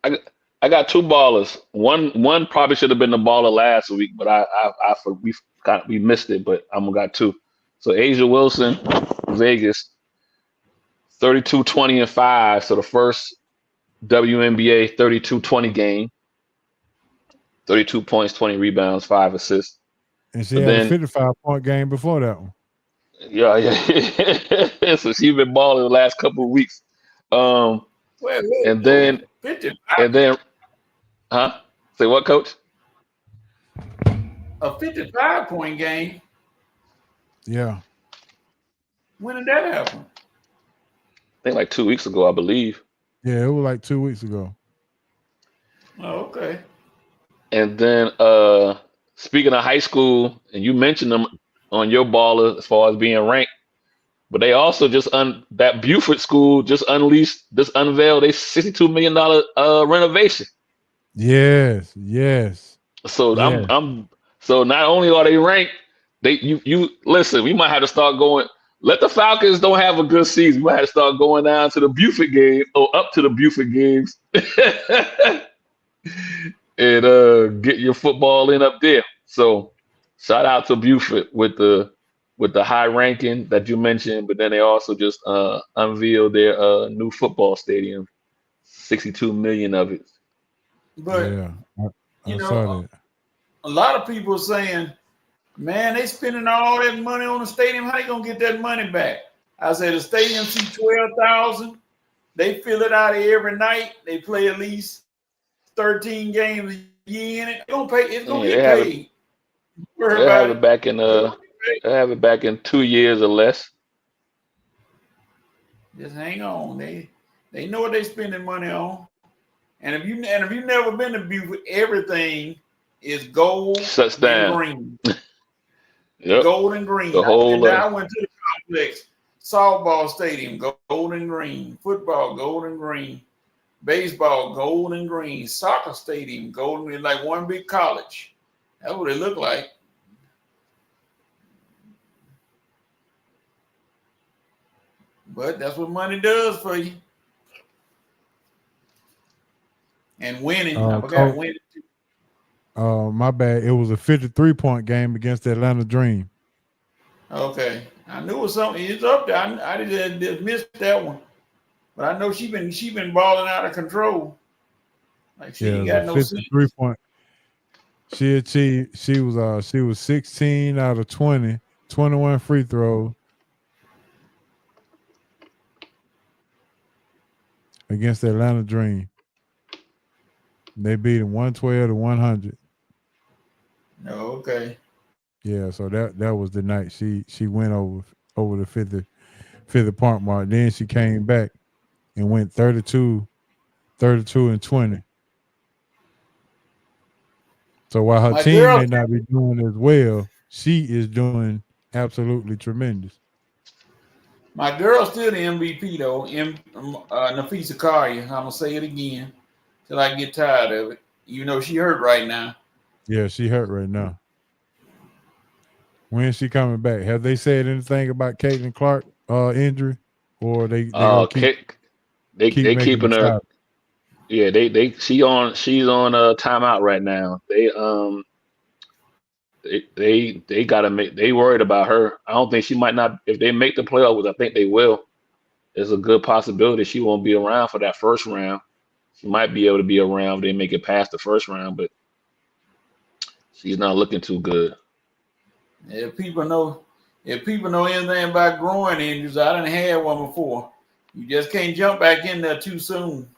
I got 2 ballers. One probably should have been the baller last week, but we missed it. But I'm got 2. So Asia Wilson, Vegas, 32, 20, and 5. So the first WNBA 32-20 game, 32 points, 20 rebounds, 5 assists. And she had a 55-point game before that one. Yeah. So she's been balling the last couple of weeks. And then, huh? Say what, Coach? A 55-point game. Yeah. When did that happen? I think like 2 weeks ago, I believe. Yeah, it was like 2 weeks ago. Oh, okay. And then, speaking of high school, and you mentioned them on your baller as far as being ranked, but they also that Buford school just unveiled a $62 million renovation. Yes. So so not only are they ranked, you listen, we might have to start going. Let the Falcons don't have a good season. We might have to start going down to the Buford game or up to the Buford games and get your football in up there. So shout out to Buford with the high ranking that you mentioned, but then they also just unveiled their new football stadium, 62 million of it. But yeah, I saw that. a lot of people are saying, man, they spending all that money on the stadium. How they gonna get that money back? I said the stadium seats 12,000. They fill it out every night. They play at least 13 games a year in it. They gonna pay. It's gonna get paid. They have it back in they have it back in 2 years or less. Just hang on. They know what they spending money on. And if you never been to Buford, everything is gold and green. Yep. Gold and green. The whole, I went to the complex. Softball stadium, gold and green. Football, gold and green. Baseball, gold and green. Soccer stadium, gold and green. Like one big college. That's what it looked like. But that's what money does for you. And winning. I forgot winning. My bad. It was a 53-point game against the Atlanta Dream. Okay. I knew it was something. It's up there. I just missed that one. But I know she been balling out of control. Like she ain't got no 53-point. She was 16 out of 20, 21 free throws against the Atlanta Dream. They beat him 112 to 100. Okay. Yeah, so that was the night she went over the 50 point mark. Then she came back and went 32 and 20. So while her team may not be doing as well, she is doing absolutely tremendous. My girl's still the MVP though. Nafisa Karia. I'm gonna say it again till I get tired of it. You know she hurt right now. Yeah, she hurt right now. When is she coming back? Have they said anything about Caitlin Clark injury, or they keeping her? Out? Yeah, she's on timeout right now. They gotta make. They worried about her. I don't think she might not. If they make the playoffs, I think they will. There's a good possibility she won't be around for that first round. She might be able to be around if they make it past the first round, but she's not looking too good. If people know anything about groin injuries, I done had one before. You just can't jump back in there too soon.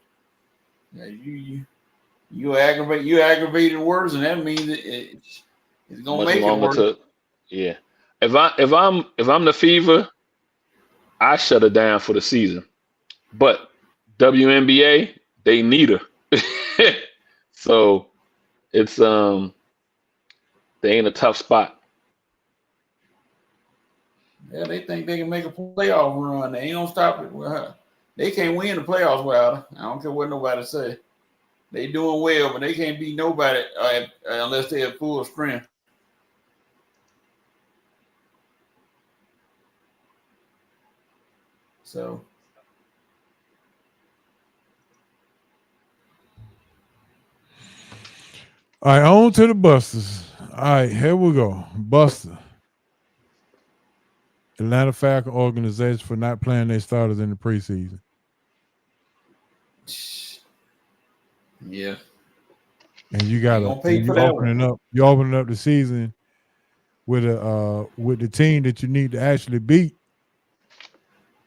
You aggravated worse, and that means it's gonna make it worse. Yeah. If I'm the Fever, I shut her down for the season. But WNBA, they need her. So it's they in a tough spot. Yeah, they think they can make a playoff run. They ain't gonna stop it with her. They can't win the playoffs without her. I don't care what nobody say. They doing well, but they can't beat nobody unless they have full strength. So. All right, on to the Busters. All right, here we go. Buster. Atlanta Falcon organization for not playing their starters in the preseason. Yeah. And you got you're opening up the season with the team that you need to actually beat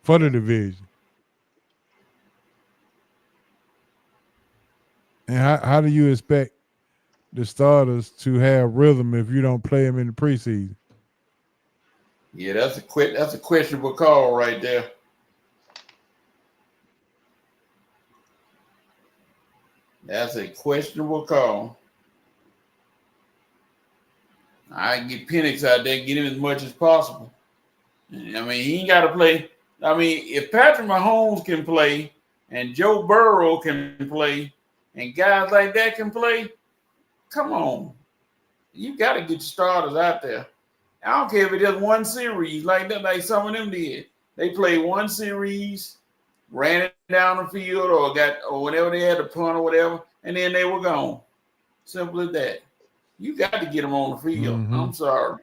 for the division. And how do you expect the starters to have rhythm if you don't play them in the preseason? Yeah, that's a questionable call right there. That's a questionable call. I can get Penix out there, get him as much as possible. I mean, he ain't got to play. I mean, if Patrick Mahomes can play and Joe Burrow can play and guys like that can play, come on. You got to get your starters out there. I don't care if it is one series like that, like some of them did. They played one series, ran it down the field, or whatever they had to punt or whatever, and then they were gone. Simple as that. You got to get them on the field. Mm-hmm. I'm sorry.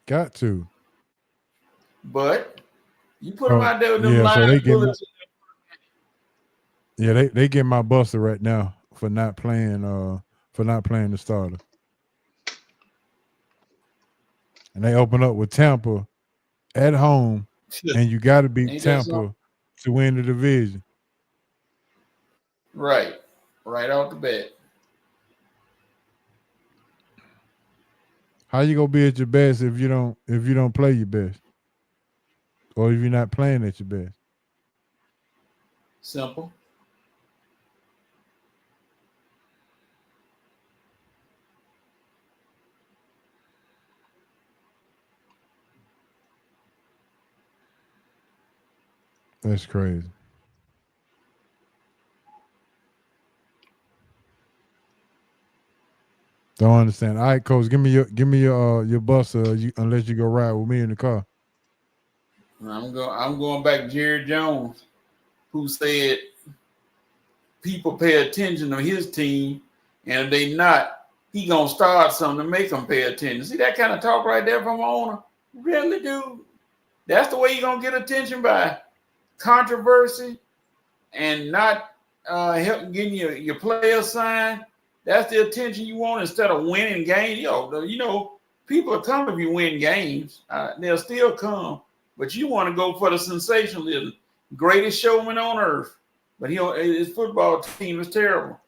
Got to. But you put them out there with them bullets. They get my Buster right now for not playing for not playing the starter. And they open up with Tampa at home, and you got to beat Ain't that Tampa something? to win the division. Right off the bat. How you gonna be at your best if you don't play your best, or if you're not playing at your best? Simple. That's crazy. Don't understand. All right, coach, give me your bus, unless you go ride with me in the car. I'm going back to Jerry Jones, who said people pay attention to his team, and if they not, he gonna start something to make them pay attention. See that kind of talk right there from an owner? Really, dude? That's the way you're gonna get attention, by controversy and not helping getting your player signed. That's the attention you want instead of winning games. People will come if you win games. They'll still come, but you want to go for the sensationalism. Greatest showman on earth, but his football team is terrible.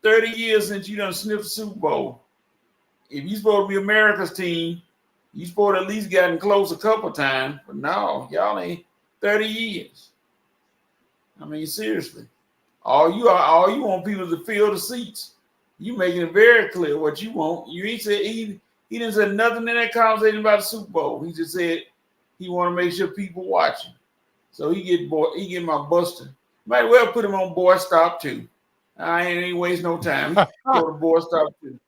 30 years since you done sniffed the Super Bowl. If you're supposed to be America's team, you supposed to at least gotten close a couple times. But no, y'all ain't. 30 years. I mean, seriously. All you want people to fill the seats. You making it very clear what you want. You ain't said he didn't say nothing in that conversation about the Super Bowl. He just said he want to make sure people watching. So he get my buster. Might well put him on boy stop too. I ain't waste no time. He go to boy stop too.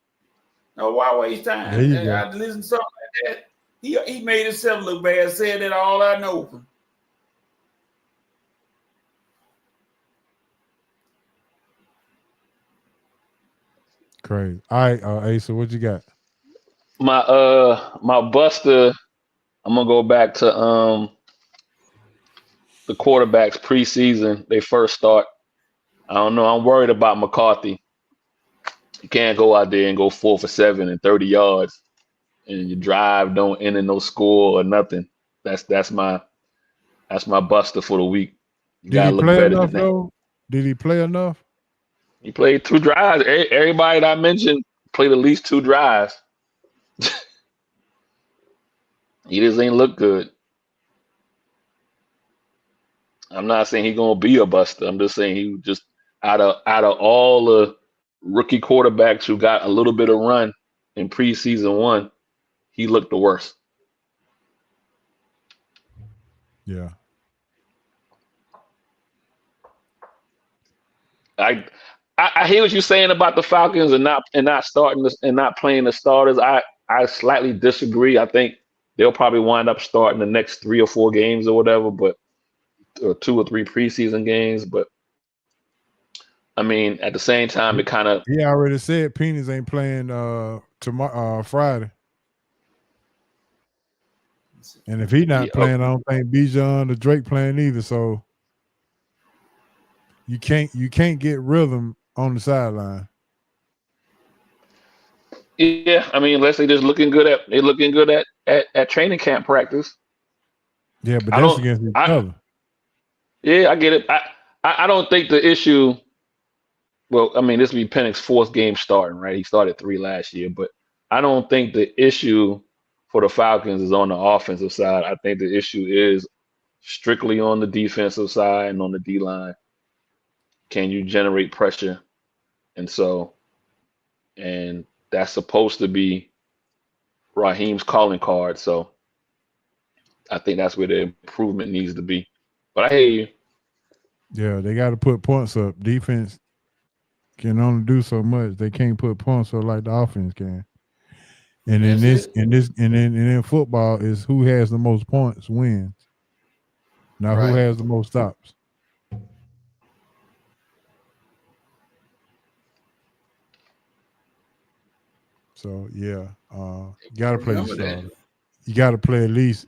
No, why waste time? There you go. I listen to something like that. He made himself look bad. Said that all I know. Crazy. All right, Asa, what you got? My buster, I'm gonna go back to the quarterbacks preseason. They first start. I don't know. I'm worried about McCarthy. You can't go out there and go 4 for 7 and 30 yards, and your drive don't end in no score or nothing. That's my buster for the week. You Did gotta he look play better enough than that. though? Did he play enough? He played 2 drives. Everybody that I mentioned played at least 2 drives. He just ain't look good. I'm not saying he's gonna be a buster. I'm just saying he just out of all the rookie quarterbacks who got a little bit of run in preseason 1, he looked the worst. Yeah. I hear what you're saying about the Falcons and not starting this and not playing the starters. I slightly disagree. I think they'll probably wind up starting the next 3 or 4 games or whatever, or 2 or 3 preseason games. But I mean, at the same time, it kind of He already said Penis ain't playing tomorrow, Friday. And if he not playing, I don't think Bijan or Drake playing either. So you can't get rhythm on the sideline. Yeah, I mean, unless they're looking good at training camp practice. Yeah, but that's against each other. Yeah, I get it. I don't think the issue. Well, I mean, this will be Penix's 4th game starting, right? He started 3 last year, but I don't think the issue for the Falcons is on the offensive side. I think the issue is strictly on the defensive side and on the D line. Can you generate pressure? And that's supposed to be Raheem's calling card. So I think that's where the improvement needs to be. But I hear you. Yeah, they got to put points up. Defense can only do so much. They can't put points up like the offense can. And in football is who has the most points wins. Now who has the most stops? So yeah, you gotta play the starter. You gotta play at least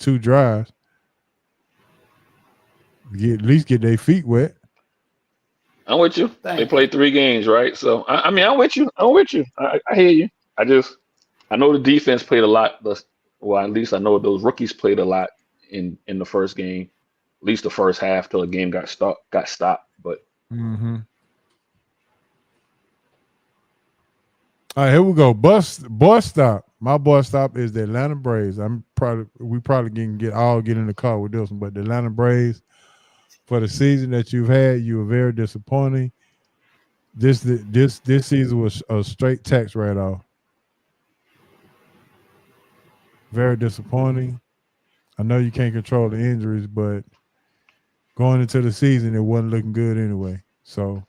2 drives. At least get their feet wet. I'm with you. Thank They you. played 3 games, right? So I mean, I'm with you. I'm with you. I hear you. I know the defense played a lot. Well, at least I know those rookies played a lot in the first game, at least the first half till the game got stopped. But Mm-hmm. All right, here we go. Bus stop. My bus stop is the Atlanta Braves. We probably can get in the car with this one, but the Atlanta Braves, for the season that you've had, you were very disappointing. This season was a straight tax write-off. Very disappointing. I know you can't control the injuries, but going into the season, it wasn't looking good anyway. So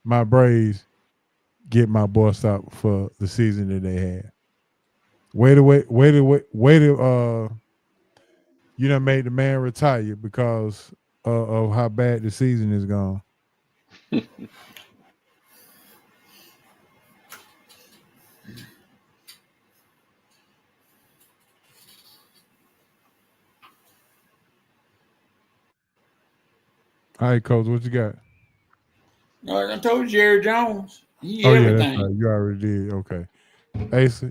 my Braves get my bus stop for the season that they had. Way to you done made the man retire because of how bad the season is gone. All right, Coach, what you got? I told you, Jerry Jones. He Oh yeah, that's everything. right. You already did. Okay. Ace,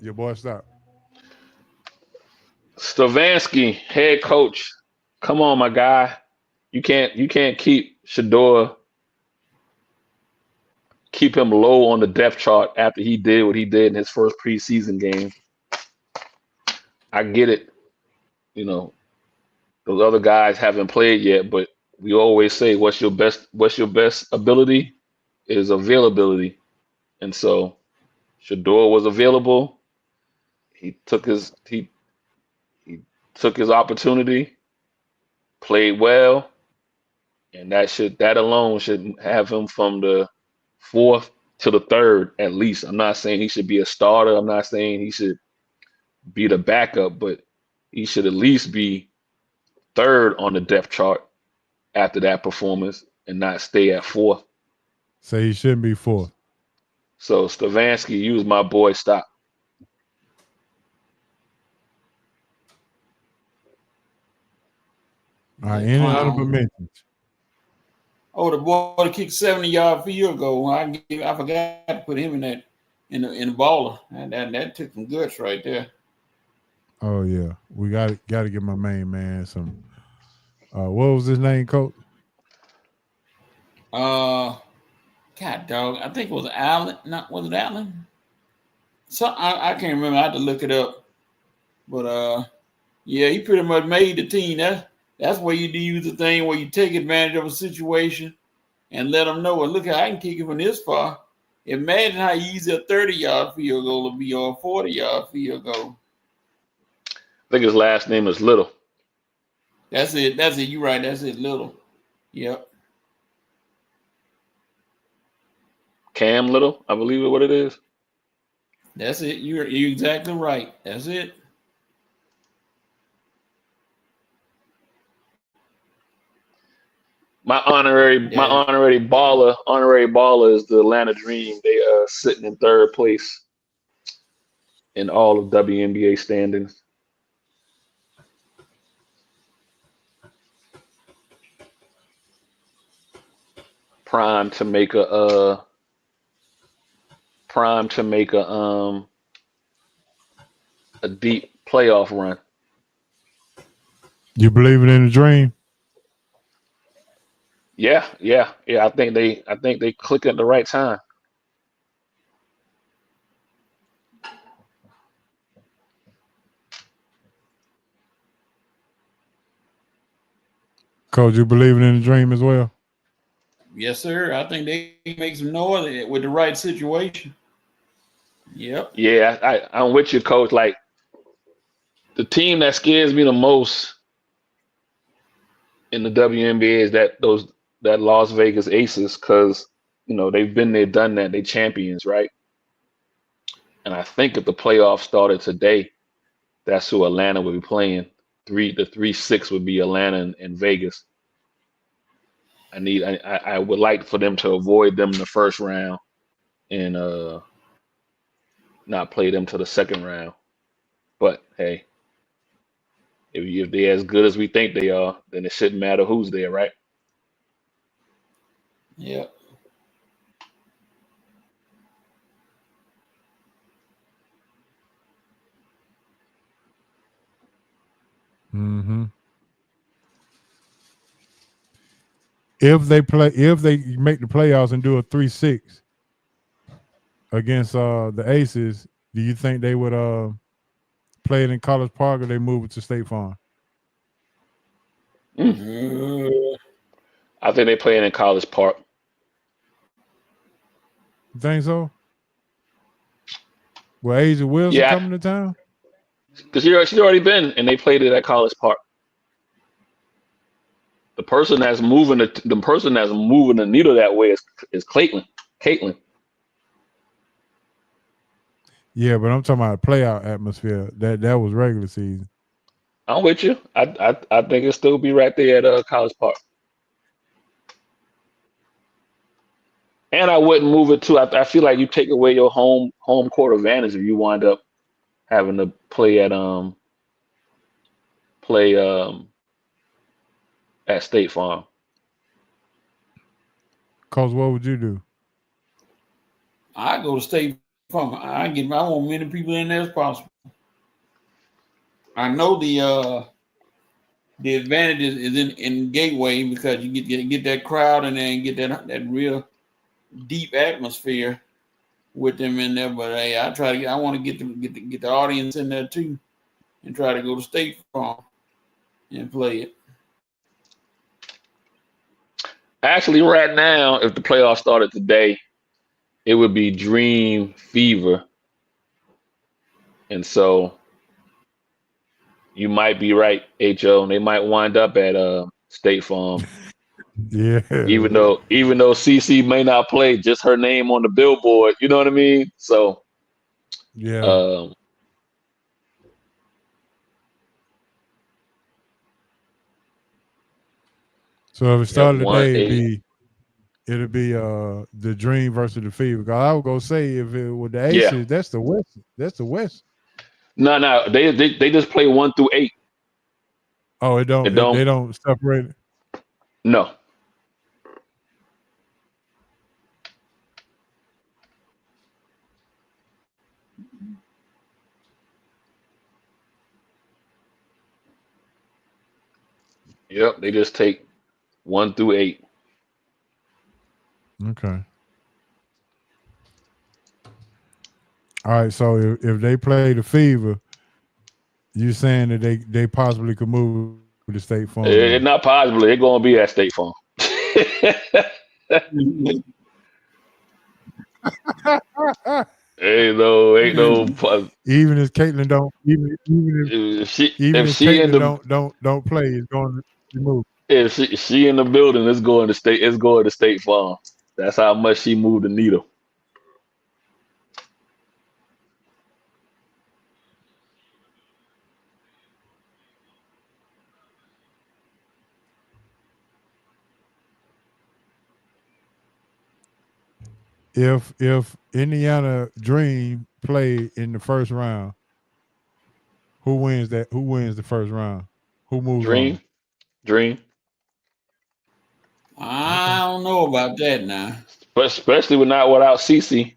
your boy stop. Stavansky, head coach, come on, my guy. You can't keep him low on the depth chart after he did what he did in his first preseason game. I get it. You know, those other guys haven't played yet, but we always say what's your best ability is availability. And so Shador was available. He took he took his opportunity, played well, and that alone should have him from the 4th to the 3rd at least. I'm not saying he should be a starter. I'm not saying he should be the backup, but he should at least be 3rd on the depth chart after that performance and not stay at 4th. Say he shouldn't be 4th. So Stavansky, you was my boy. Stop. All right, That any clown. honorable mentions? Oh, the boy that kicked 70-yard field goal. I forgot to put him in that in the baller. That took some guts right there. Oh yeah, we got to give my main man some. What was his name, Coach? God dog, I think it was Allen. Was it Allen? So I can't remember. I had to look it up. But yeah, he pretty much made the team. That's where you do use the thing where you take advantage of a situation and let them know, well, look, I can kick it from this far. Imagine how easy a 30-yard field goal will be or a 40-yard field goal. I think his last name is Little. That's it. You're right. That's it. Little. Yep. Cam Little, I believe is what it is. That's it. You're exactly right. That's it. My honorary baller is the Atlanta Dream. They are sitting in 3rd place in all of WNBA standings. Prime to make a deep playoff run. You believing in the dream? Yeah. I think they click at the right time. Coach, you believing in the dream as well? Yes, sir. I think they make some noise with the right situation. Yep. Yeah, I'm with you, Coach. Like the team that scares me the most in the WNBA is that Las Vegas Aces, because they've been there, done that. They champions, right? And I think if the playoffs started today, that's who Atlanta would be playing. The 3-6 would be Atlanta and Vegas. I would like for them to avoid them in the first round and not play them to the second round. But hey, if they're as good as we think they are, then it shouldn't matter who's there, right? Yeah. Mm-hmm. If they make the playoffs and do a 3-6 against the Aces, do you think they would play it in College Park or they move it to State Farm? Mm. I think they playing in College Park. You think so? Well, Asia Wilson Yeah, coming to town? because she's already been, and they played it at College Park. The person that's moving the needle that way is Caitlin. Yeah, but I'm talking about playoff atmosphere. That was regular season. I'm with you. I think it'll still be right there at College Park. And I wouldn't move it too. I feel like you take away your home court advantage if you wind up having to play at State Farm. Cause what would you do? I go to State Farm. I want many people in there as possible. I know the advantage is in Gateway because you get that crowd and then get that real deep atmosphere with them in there. But hey, I want to get the audience in there too, and try to go to State Farm and play it. Actually, right now, if the playoffs started today, it would be Dream Fever, and so you might be right, Ho. They might wind up at State Farm. Yeah. Even though CC may not play, just her name on the billboard, you know what I mean? So yeah. So if it started today, it'd be the Dream versus the Fever. Cause I would go say if it with the Aces, that's the West. That's the West. No, they just play 1 through 8. Oh, they don't separate it? No. Yep, they just take 1 through 8. Okay. All right. So if they play the Fever, you saying that they possibly could move to State Farm? It's not possibly. They're gonna be at State Farm. Ain't no. Even if Caitlin don't, even if Caitlin don't play, it's going to move. If she in the building, it's going to State Farm. That's how much she moved the needle. If Indiana Dream play in the first round, who wins that? Who wins the first round? Who moves on? Dream. I don't know about that now. But especially without CC.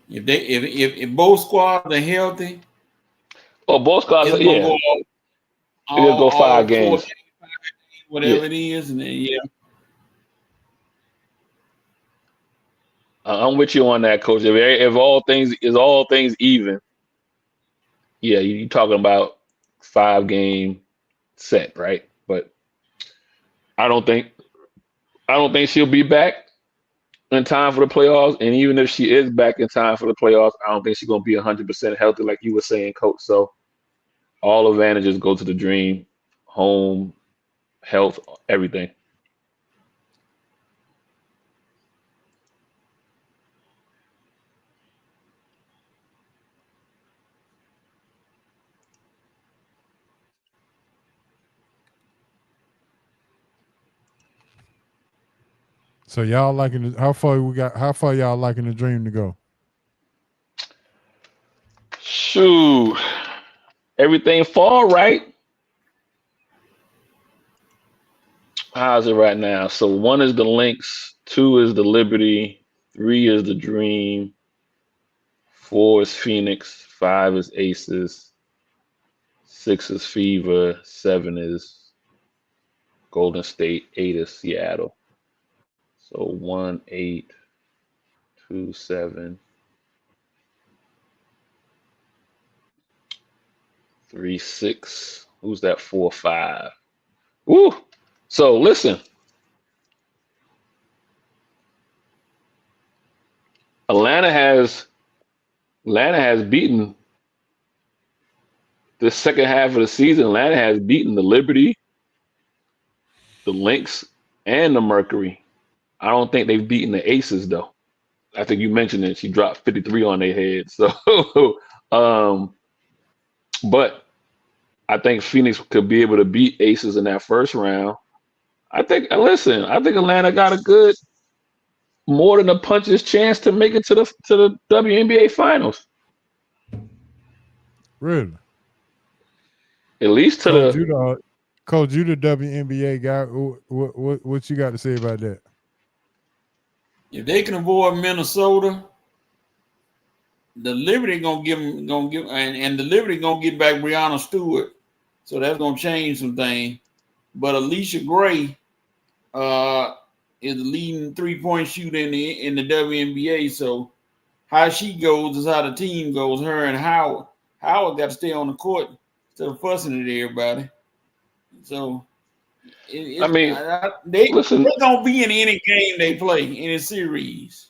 If both squads are healthy, both squads, it's yeah. It'll go 5 games. Whatever it is, and then I'm with you on that, Coach. If all things even, yeah, you're talking about 5-game set, right? But I don't think she'll be back in time for the playoffs. And even if she is back in time for the playoffs, I don't think she's gonna be 100% healthy, like you were saying, Coach. So all advantages go to the Dream, home, health, everything. So y'all liking how far y'all liking the Dream to go? Shoot, everything fall right. How's it right now? So 1 is the Lynx, 2 is the Liberty, 3 is the Dream, 4 is Phoenix, 5 is Aces, 6 is Fever, 7 is Golden State, 8 is Seattle. So 1, 8, 2, 7, 3, 6. Who's that? 4, 5. Woo! So listen, Atlanta has beaten the second half of the season. Atlanta has beaten the Liberty, the Lynx, and the Mercury. I don't think they've beaten the Aces though. I think you mentioned it. She dropped 53 on their head. So, but I think Phoenix could be able to beat Aces in that first round. I think Atlanta got a good, more than a puncher's chance to make it to the WNBA finals. Really? At least to Coach, the you the WNBA guy. What you got to say about that? If they can avoid Minnesota, the Liberty gonna give, and the Liberty gonna get back Brianna Stewart, so that's gonna change some things. But Alicia Gray is the leading 3-point shooter in the WNBA. So how she goes is how the team goes. Her and Howard. Howard got to stay on the court instead of fussing at everybody. So they're gonna be in any game they play, any series.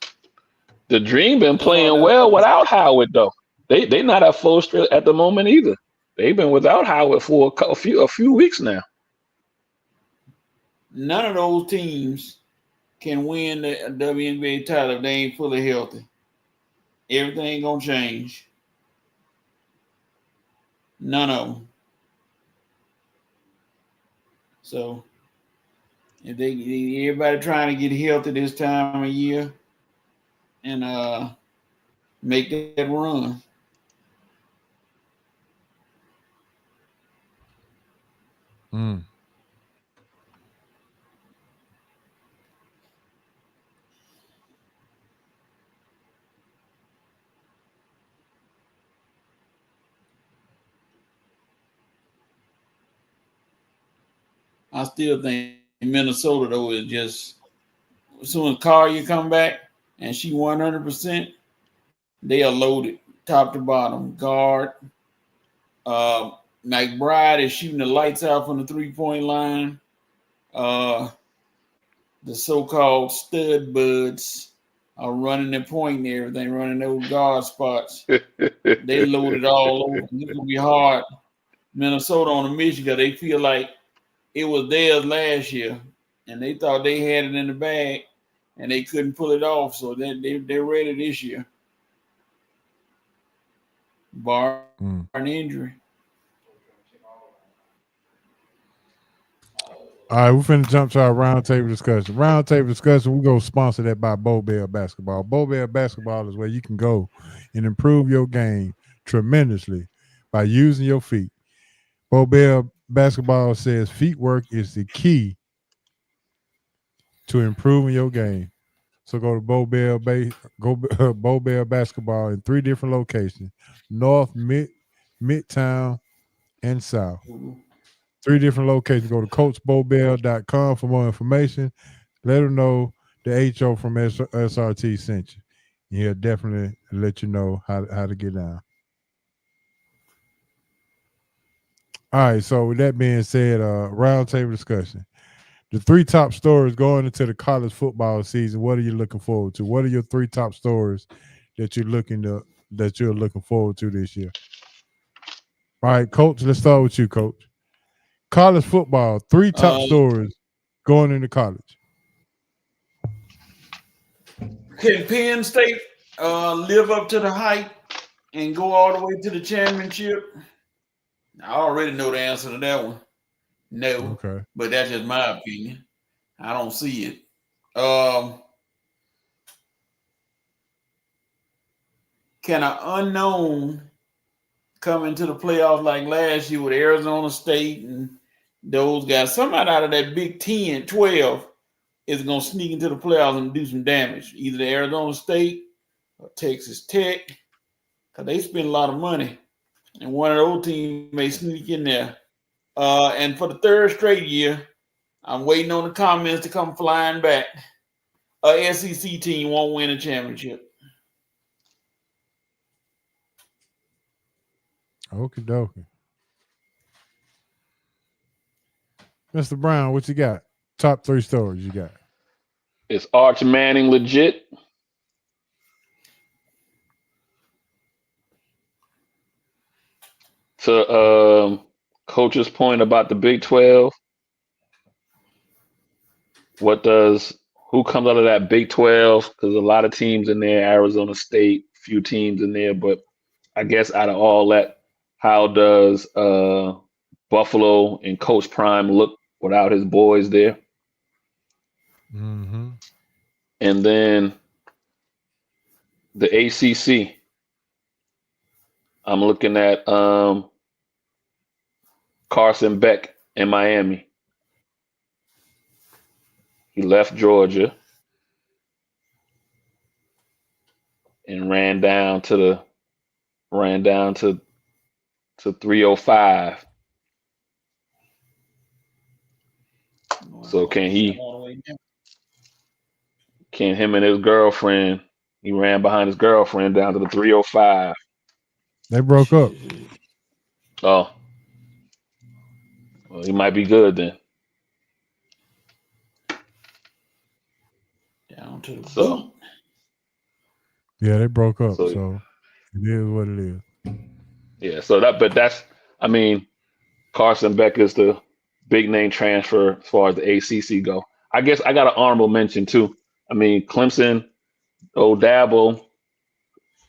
The Dream been playing well without Howard though. They not at full strength at the moment either. They've been without Howard for a few weeks now. None of those teams can win the WNBA title if they ain't fully healthy. Everything gonna change. None of them. So if everybody trying to get healthy this time of year and make that run. I still think Minnesota though is just, as soon as Collier come back and she 100%, they are loaded top to bottom. Guard. McBride is shooting the lights out from the 3-point line. The so-called stud buds are running the point and everything, running those guard spots. They loaded all over. It's gonna be hard. Minnesota on a mission because they feel like it was theirs last year, and they thought they had it in the bag, and they couldn't pull it off. So they're ready this year, bar an injury. All right, we're finna jump to our roundtable discussion. Roundtable discussion, we're going to sponsor that by Bow Bell Basketball. Bow Bell Basketball is where you can go and improve your game tremendously by using your feet. Bow Bell Basketball says feet work is the key to improving your game. So go to Bow Bell Basketball in 3 different locations: North, Midtown, and South. 3 different locations. Go to CoachBowBell.com for more information. Let them know the HO from SRT sent you. He'll definitely let you know how to get down. All right, so with that being said, roundtable discussion. The 3 top stories going into the college football season, what are you looking forward to? What are your 3 top stories that you're looking forward to this year? All right, Coach, let's start with you, Coach. College football, 3 top stories going into college. Can Penn State live up to the hype and go all the way to the championship? I already know the answer to that one. No. Okay. But that's just my opinion. I don't see it. Can an unknown come into the playoffs like last year with Arizona State and those guys, somebody out of that Big 10, 12 is going to sneak into the playoffs and do some damage. Either the Arizona State or Texas Tech, because they spend a lot of money. And one of those teams may sneak in there. And for the third straight year, I'm waiting on the comments to come flying back. A SEC team won't win a championship. Okie dokie. Mr. Brown, what you got? Top 3 stories you got. Is Arch Manning legit? To Coach's point about the Big 12, who comes out of that Big 12? Because a lot of teams in there, Arizona State, few teams in there, but I guess out of all that, how does Buffalo and Coach Prime look without his boys there? Mm-hmm. And then the ACC, I'm looking at Carson Beck in Miami. He left Georgia and ran down to 305. So can him and his girlfriend, he ran behind his girlfriend down to the 305. They broke up. Oh. Well, he might be good then. Down to the So. boot. Yeah, they broke up. So it is what it is. Yeah, Carson Beck is the big name transfer as far as the ACC go. I guess I got an honorable mention too. I mean, Clemson, Dabo,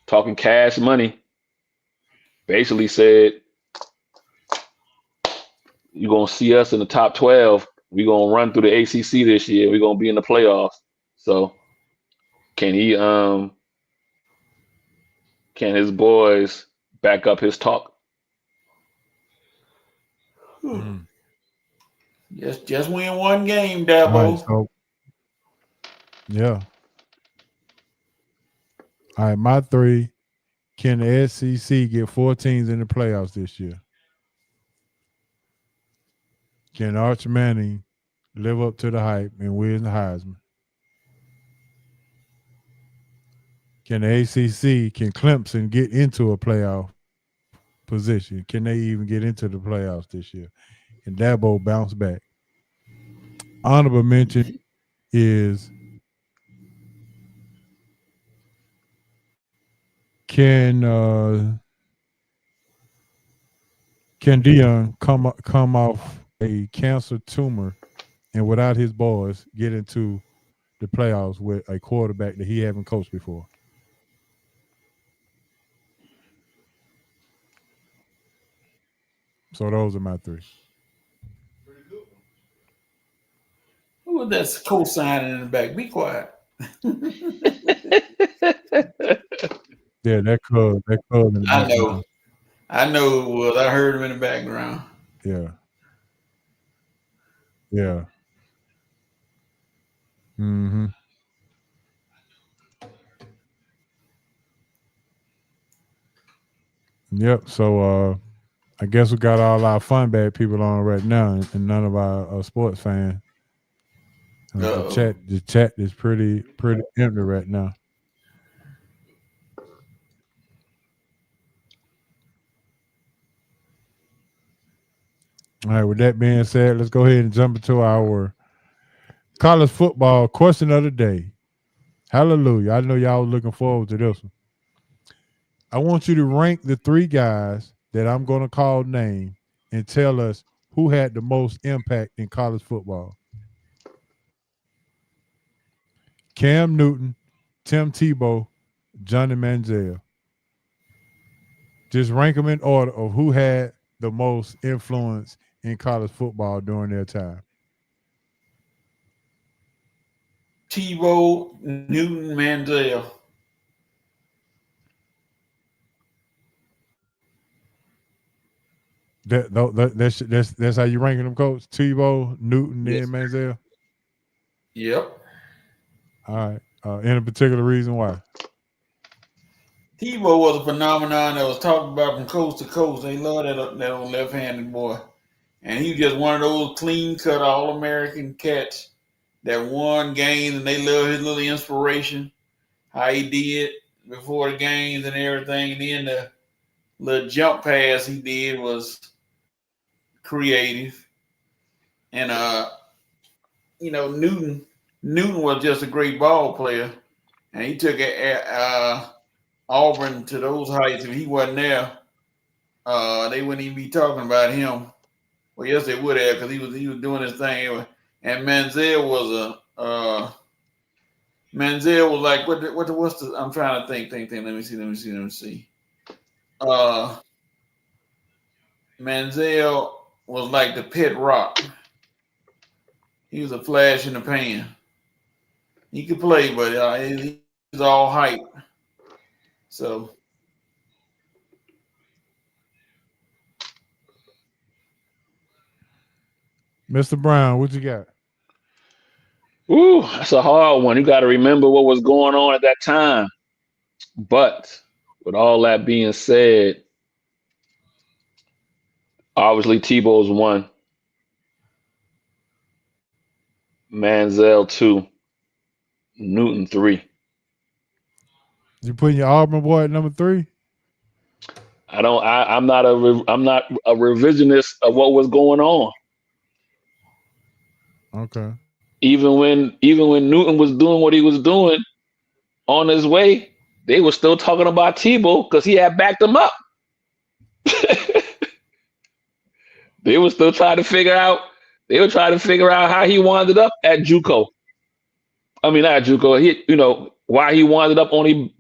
talking cash money, basically said, you're going to see us in the top 12. We're going to run through the ACC this year. We're going to be in the playoffs. So can his boys back up his talk? Mm. Just win one game, Dabo. Right, so, yeah. All right, my 3. Can the SEC get 4 teams in the playoffs this year? Can Arch Manning live up to the hype and win the Heisman? Can the ACC, can Clemson get into a playoff position? Can they even get into the playoffs this year? Can Dabo bounce back? Honorable mention is can Dion come off a cancer tumor and without his boys get into the playoffs with a quarterback that he haven't coached before? So those are my 3. Who was that co-signing in the back? Be quiet. Yeah, that cuz in the background. I know it was. I heard him in the background. Yeah. Yeah. Mm-hmm. Yep. So I guess we got all our fun bad people on right now, and none of our sports fans. The chat is pretty empty right now. All right. With that being said, let's go ahead and jump into our college football question of the day. Hallelujah! I know y'all were looking forward to this one. I want you to rank the 3 guys that I'm going to call name and tell us who had the most impact in college football. Cam Newton, Tim Tebow, Johnny Manziel. Just rank them in order of who had the most influence in college football during their time. Tebow, Newton, Manziel. That's how you ranking them, Coach? Tebow, Newton, Yes. and Manziel. Yep. All right. Any particular reason why? Tebow was a phenomenon that was talked about from coast to coast. They love that old left-handed boy. And he was just one of those clean-cut All-American cats that won games, and they love his little inspiration, how he did before the games and everything. And then the little jump pass he did was creative. And Newton was just a great ball player, and he took Auburn to those heights. If he wasn't there, they wouldn't even be talking about him. Well, yes, they would have, because he was doing his thing anyway. And Manziel was like what's the I'm trying to think. Let me see. Manziel was like the pit rock. He was a flash in the pan. He could play, but he was all hype. So Mr. Brown, what you got? Ooh, that's a hard one. You got to remember what was going on at that time. But with all that being said, obviously Tebow's 1, Manziel 2, Newton 3. You putting your Auburn boy at number 3? I'm not a revisionist of what was going on. Okay. Even when Newton was doing what he was doing on his way, they were still talking about Tebow because he had backed them up. They were still trying to figure out. They were trying to figure out how he wound up at JUCO. I mean, not at JUCO. Why he wound up only,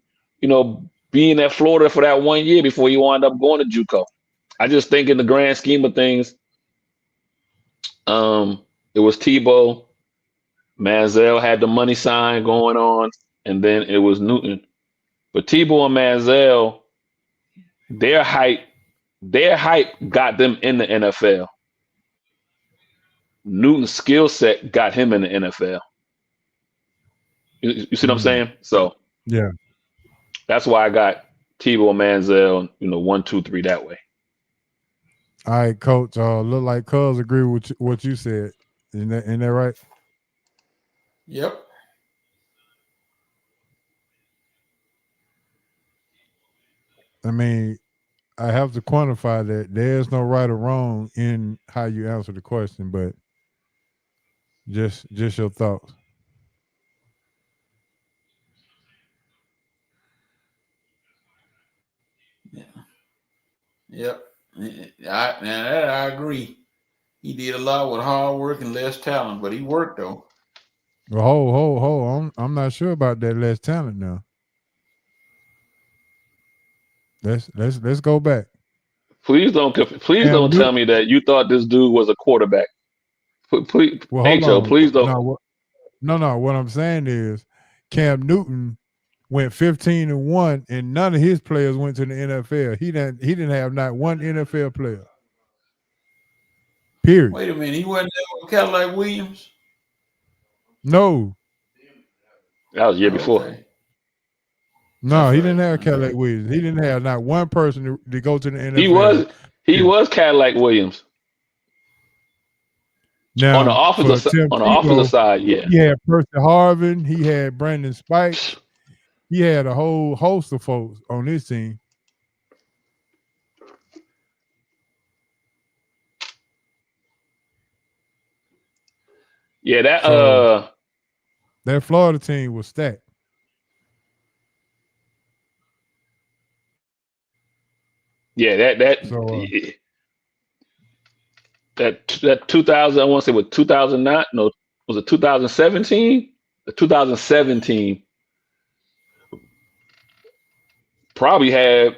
being at Florida for that 1 year before he wound up going to JUCO. I just think in the grand scheme of things, it was Tebow. Manziel had the money sign going on, and then it was Newton. But Tebow and Manziel, their hype got them in the NFL. Newton's skill set got him in the NFL. You see what I'm saying? So yeah, that's why I got Tebow and Manziel, 1, 2, 3 that way. All right, Coach. Look like Cuz agree with what you said. Isn't that right? Yep. I mean, I have to quantify that there's no right or wrong in how you answer the question, but just your thoughts. Yeah. Yep. I agree. He did a lot with hard work and less talent, but he worked though. Well, hold. I'm not sure about that less talent now. Let's go back. Please don't tell me that you thought this dude was a quarterback. Please, well, hold H.O., on. please don't. No. What I'm saying is, Cam Newton went 15-1, and none of his players went to the NFL. He didn't have not one NFL player. Period. Wait a minute, he wasn't there with Cadillac Williams? No. That was the year before. Okay. No, he didn't have Cadillac Williams. He didn't have not one person to go to the He NFL. was Cadillac Williams. Now, on the offensive side, yeah. He had Percy Harvin. He had Brandon Spike. He had a whole host of folks on this team. Yeah, that Florida team was stacked. Yeah, that 2000, I want to say what 2009, no, was it 2017? The 2017 probably had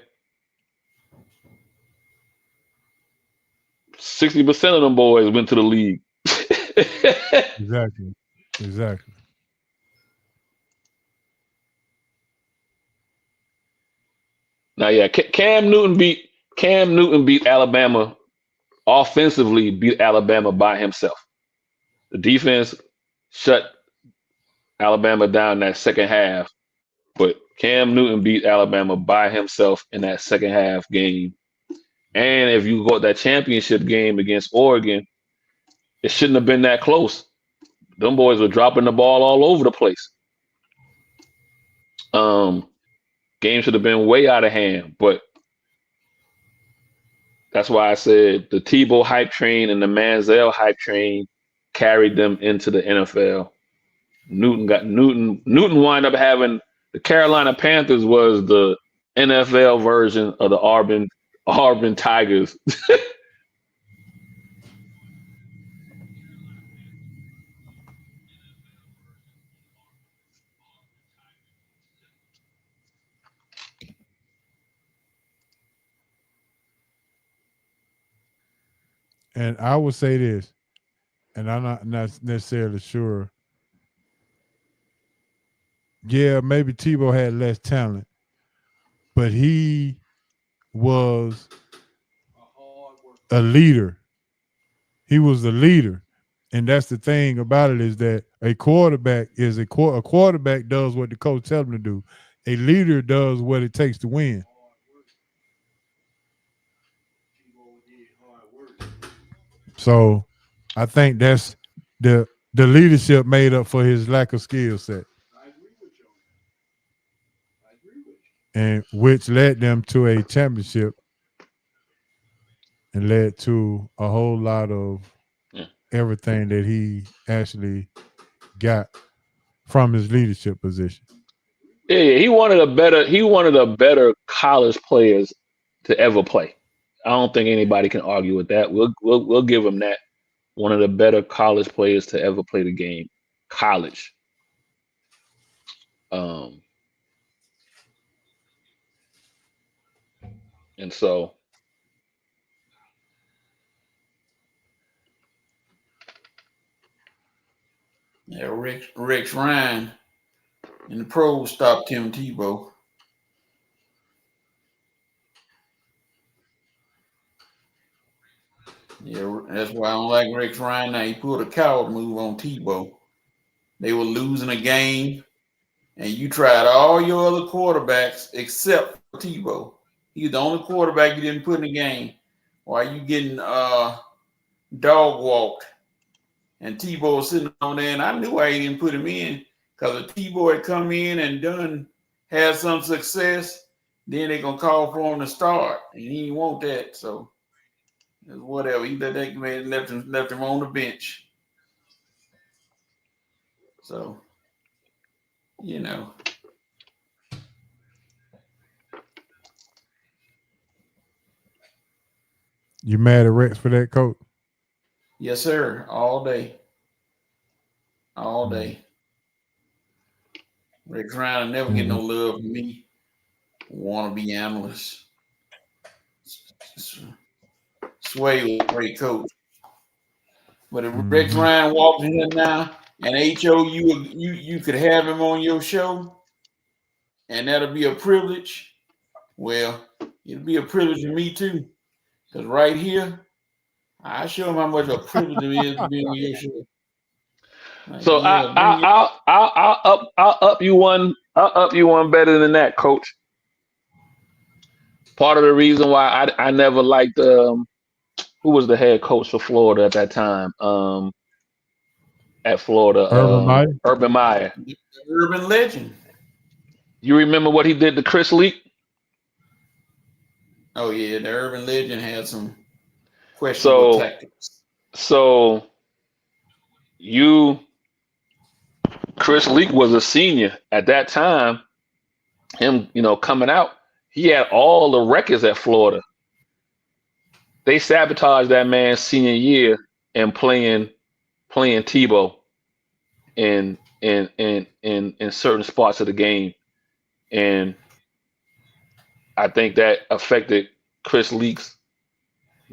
60% of them boys went to the league. Exactly. Now, yeah, Cam Newton beat Alabama offensively beat Alabama by himself. The defense shut Alabama down that second half, but Cam Newton beat Alabama by himself in that second half game. And if you go that championship game against Oregon, it shouldn't have been that close. Them boys were dropping the ball all over the place. Game should have been way out of hand, but that's why I said the Tebow hype train and the Manziel hype train carried them into the NFL. Newton wound up having the Carolina Panthers was the NFL version of the Auburn Tigers. And I would say this, and I'm not necessarily sure. Yeah, maybe Tebow had less talent, but he was a leader. He was a leader. And that's the thing about it, is that a quarterback is a quarterback does what the coach tells him to do. A leader does what it takes to win. So I think that's the leadership made up for his lack of skill set. And which led them to a championship and led to a whole lot of everything that he actually got from his leadership position. Yeah, he one of the better college players to ever play. I don't think anybody can argue with that. We'll give him that. One of the better college players to ever play the game. College. And so yeah, Rex Ryan in the pros stopped Tim Tebow. Yeah, that's why I don't like Rex Ryan. Now he pulled a coward move on Tebow. They were losing a game, and you tried all your other quarterbacks except for Tebow. He's the only quarterback you didn't put in the game. Why are you getting dog walked? And Tebow was sitting on there, and I knew I didn't put him in, because if Tebow had come in and had some success, then they're gonna call for him to start, and he didn't want that. So whatever, he left him on the bench. So you know. You mad at Rex for that, coach? Yes, sir. All day. All day. Rex Ryan will never get no love from me. Wannabe analyst. Sway was a great coach. But if Rex Ryan walked in here now and HO, you could have him on your show, and that'll be a privilege. Well, it'll be a privilege to me too. Because right here, I show him how much a privilege it is to be on your show. Like, so yeah, I'll up you one. I'll up you one better than that, coach. Part of the reason why I never liked who was the head coach for Florida at that time? At Florida, Urban Meyer. The urban legend. You remember what he did to Chris Leak? Oh yeah, the urban legend had some questionable tactics. So Chris Leak was a senior at that time. Him, coming out, he had all the records at Florida. They sabotaged that man's senior year and playing Tebow in certain spots of the game, and I think that affected Chris Leak's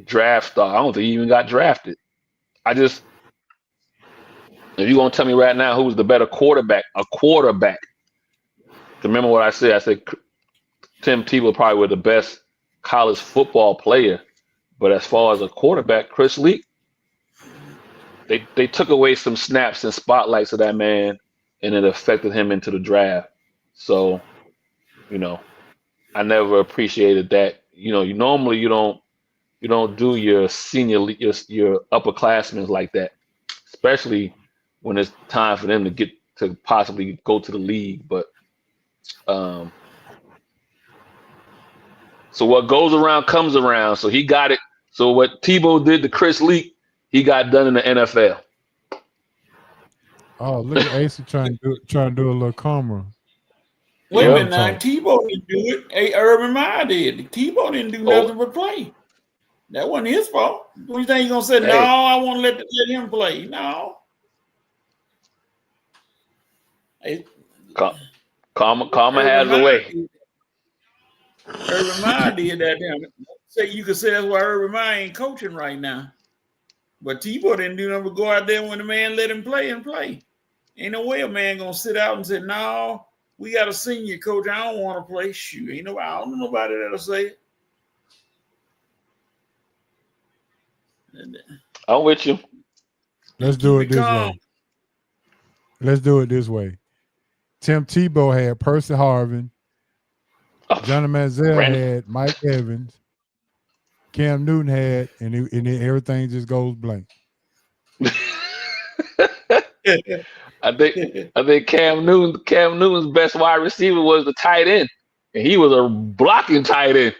draft stock. I don't think he even got drafted. If you're gonna tell me right now who was the better quarterback, remember what I said? I said Tim Tebow probably was the best college football player, But as far as a quarterback, Chris Leak, they took away some snaps and spotlights of that man, and it affected him into the draft. So, I never appreciated that. You normally you don't do your your upperclassmen like that, especially when it's time for them to get to possibly go to the league. But so what goes around comes around. So he got it. So what Tebow did to Chris Leak, he got done in the NFL. Oh, look at Asa trying to do a little calmer. Wait a minute now. Tebow didn't do it. Hey, Urban Meyer did. Tebow didn't do nothing but play. That wasn't his fault. Do you think he's gonna say, no, I want to let him play? No. Hey, Karma has a way. Urban Meyer did that. Say you could say that's why Urban Meyer ain't coaching right now. But Tebow didn't do nothing but go out there when the man let him play and play. Ain't no way a man gonna sit out and say, no, we got a senior coach. I don't want to play. Shoot, I don't know nobody that'll say it. I'm with you. Let's do it this way. Tim Tebow had Percy Harvin. Johnny Manziel had Mike Evans. Cam Newton had, and then everything just goes blank. I think Cam Newton's best wide receiver was the tight end, and he was a blocking tight end.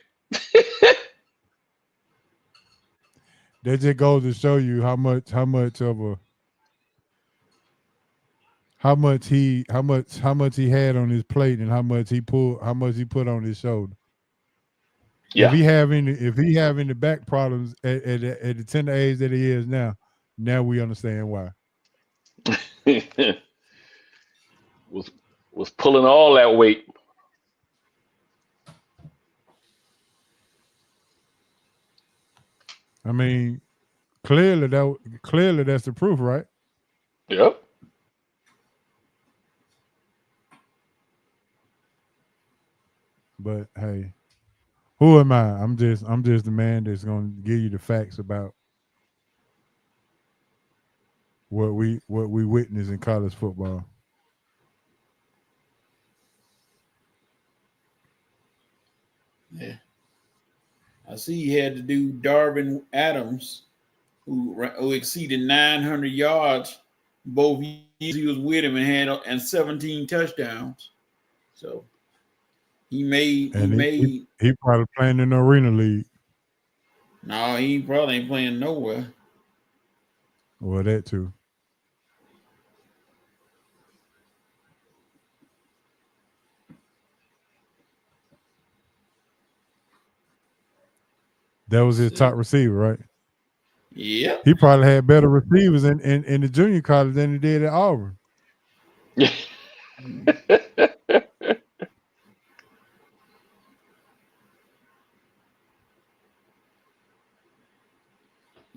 That just goes to show you how much he had on his plate and how much he put on his shoulder. Yeah. If he having the back problems at the tender age that he is now we understand why. was pulling all that weight. I mean, clearly that's the proof, right? Yep. But hey, who am I? I'm just the man that's gonna give you the facts about what we witness in college football. Yeah. I see you had to do Darvin Adams, who exceeded 900 yards both years he was with him and 17 touchdowns. So he probably playing in the arena league. No, he probably ain't playing nowhere. Well, that too. That was his top receiver, right? Yeah. He probably had better receivers in the junior college than he did at Auburn.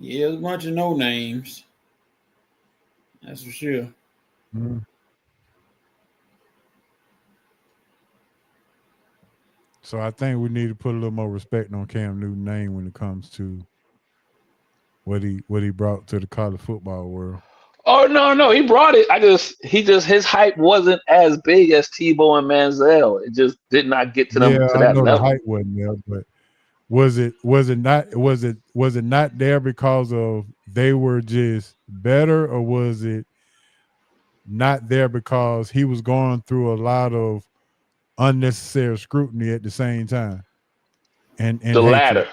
Yeah, there's a bunch of no names. That's for sure. Mm-hmm. So I think we need to put a little more respect on Cam Newton's name when it comes to what he brought to the college football world. Oh no, he brought it. His hype wasn't as big as Tebow and Manziel. It just did not get to them to that level. The hype wasn't there, but was it not there because of they were just better, or was it not there because he was going through a lot of unnecessary scrutiny at the same time? And the latter.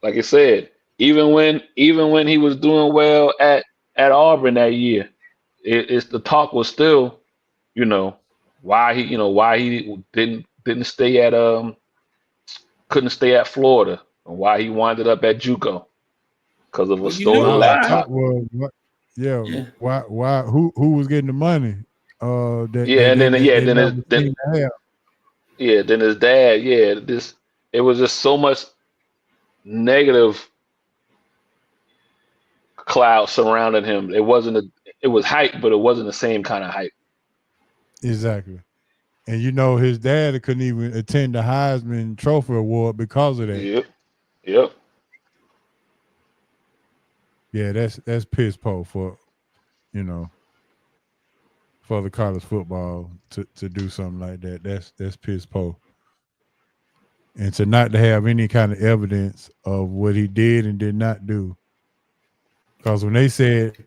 Like I said, even when he was doing well at Auburn that year, it's the talk was still, why he didn't stay at couldn't stay at Florida, and why he winded up at JUCO because of a stolen laptop. Why? Who was getting the money? Then his dad. Yeah, it was just so much negative cloud surrounding him. It was hype, but it wasn't the same kind of hype. Exactly. And his dad couldn't even attend the Heisman Trophy Award because of that. Yep. Yep. Yeah, that's piss poor for for the college football to do something like that. That's piss poor. And to not to have any kind of evidence of what he did and did not do. Because when they said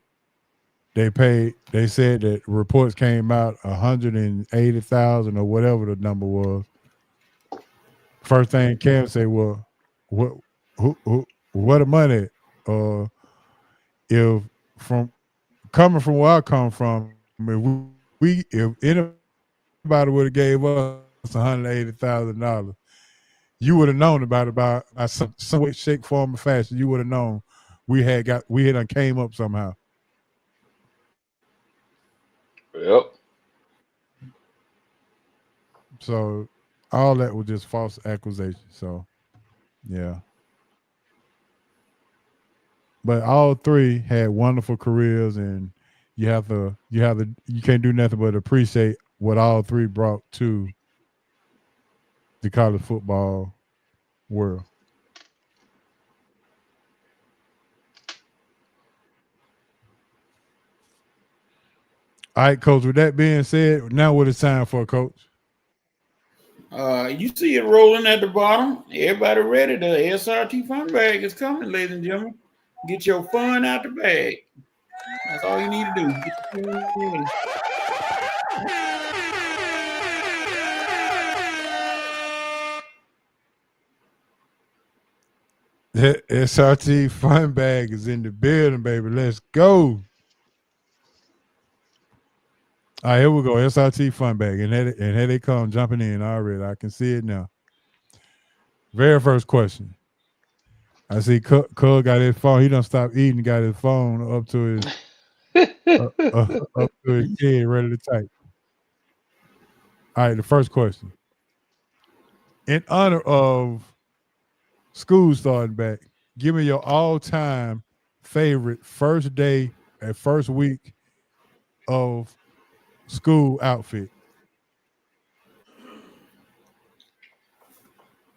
they said that reports came out 180,000 or whatever the number was. First thing Cam said, well, what the money? If from coming from where I come from, if anybody would have gave us $180,000, you would have known about some way, shape, form, or fashion. You would have known we had done came up somehow. Yep. So all that was just false accusation. So yeah. But all three had wonderful careers, and you can't do nothing but appreciate what all three brought to the college football world. All right, Coach. With that being said, now what it's time for, Coach? You see it rolling at the bottom. Everybody ready? The SRT fun bag is coming, ladies and gentlemen. Get your fun out the bag. That's all you need to do. Get your fun in. The SRT fun bag is in the building, baby. Let's go. All right, here we go. SRT fun bag. And here they come jumping in already. I can see it now. Very first question. I see Cug got his phone. He done stopped eating, got his phone up to his up to his kid, ready to type. All right, the first question. In honor of school starting back, give me your all-time favorite first day and first week of school outfit.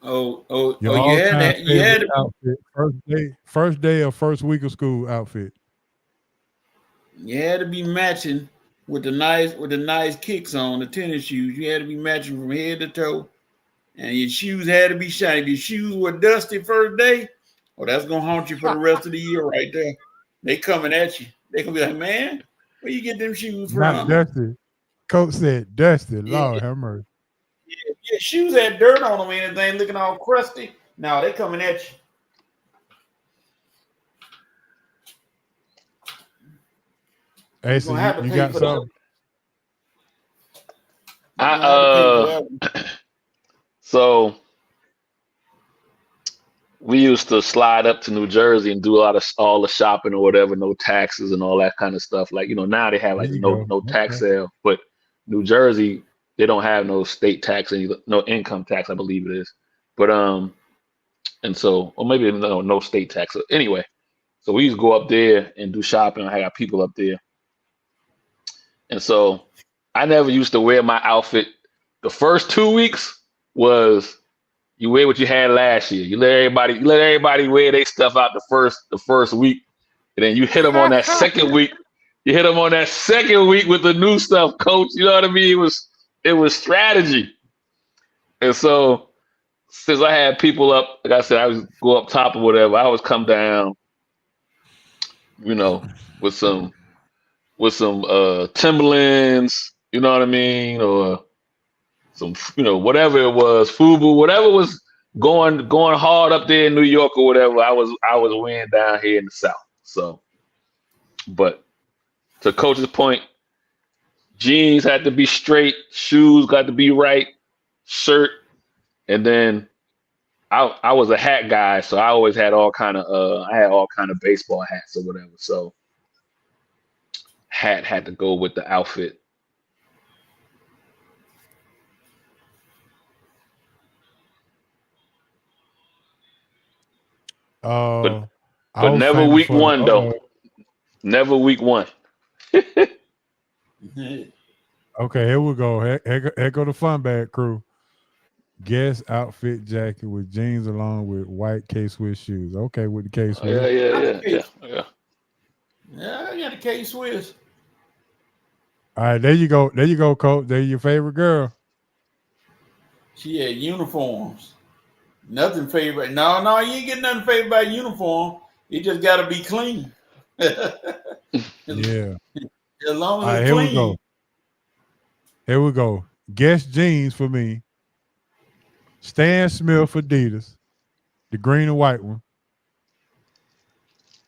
Your You had all-time that. You favorite had to, outfit, first day or first week of school outfit. you had to be matching with the nice kicks on the tennis shoes. You had to be matching from head to toe, and your shoes had to be shiny. If your shoes were dusty first day, well, that's gonna haunt you for the rest of the year right there. They coming at you. They gonna be like, man, where you get them shoes Not from? dusty. Coach said dusty. Yeah, Lord have mercy. your shoes had dirt on them and anything, looking all crusty. Now they coming at you. Hey, You're so gonna have to you pay got for something? So we used to slide up to New Jersey and do a lot of all the shopping or whatever, no taxes and all that kind of stuff. Like, now they have There like you no go. tax Okay. sale, but New Jersey, they don't have no state tax, no income tax, I believe it is. But and so, or maybe no state tax. Anyway, so we used to go up there and do shopping. I got people up there. And so I never used to wear my outfit. The first 2 weeks was you wear what you had last year. You let everybody wear their stuff out the first week, and then you hit them on that second week. You hit them on that second week with the new stuff, coach. You know what I mean? It was strategy. And so since I had people up, like I said, I would go up top or whatever. I always come down, with some Timberlands, you know what I mean, or some whatever it was, FUBU, whatever was going hard up there in New York or whatever. I was wearing down here in the South. So, but to Coach's point, jeans had to be straight, shoes got to be right, shirt, and then I was a hat guy, so I always had all kind of baseball hats or whatever. So hat had to go with the outfit. But never week one though. Never week one. Okay, here we go. Here go the fun bag crew. Guess outfit jacket with jeans along with white K-Swiss shoes. Okay, with the K-Swiss. Yeah, I got a K-Swiss. All right, there you go. There you go, Coach. There your favorite girl. She had uniforms. Nothing favorite. No, you ain't getting nothing favorite about uniform. It just got to be clean. Yeah. As long All as right, it's here we clean. go. Here we go. Guess jeans for me. Stan Smith Adidas, the green and white one,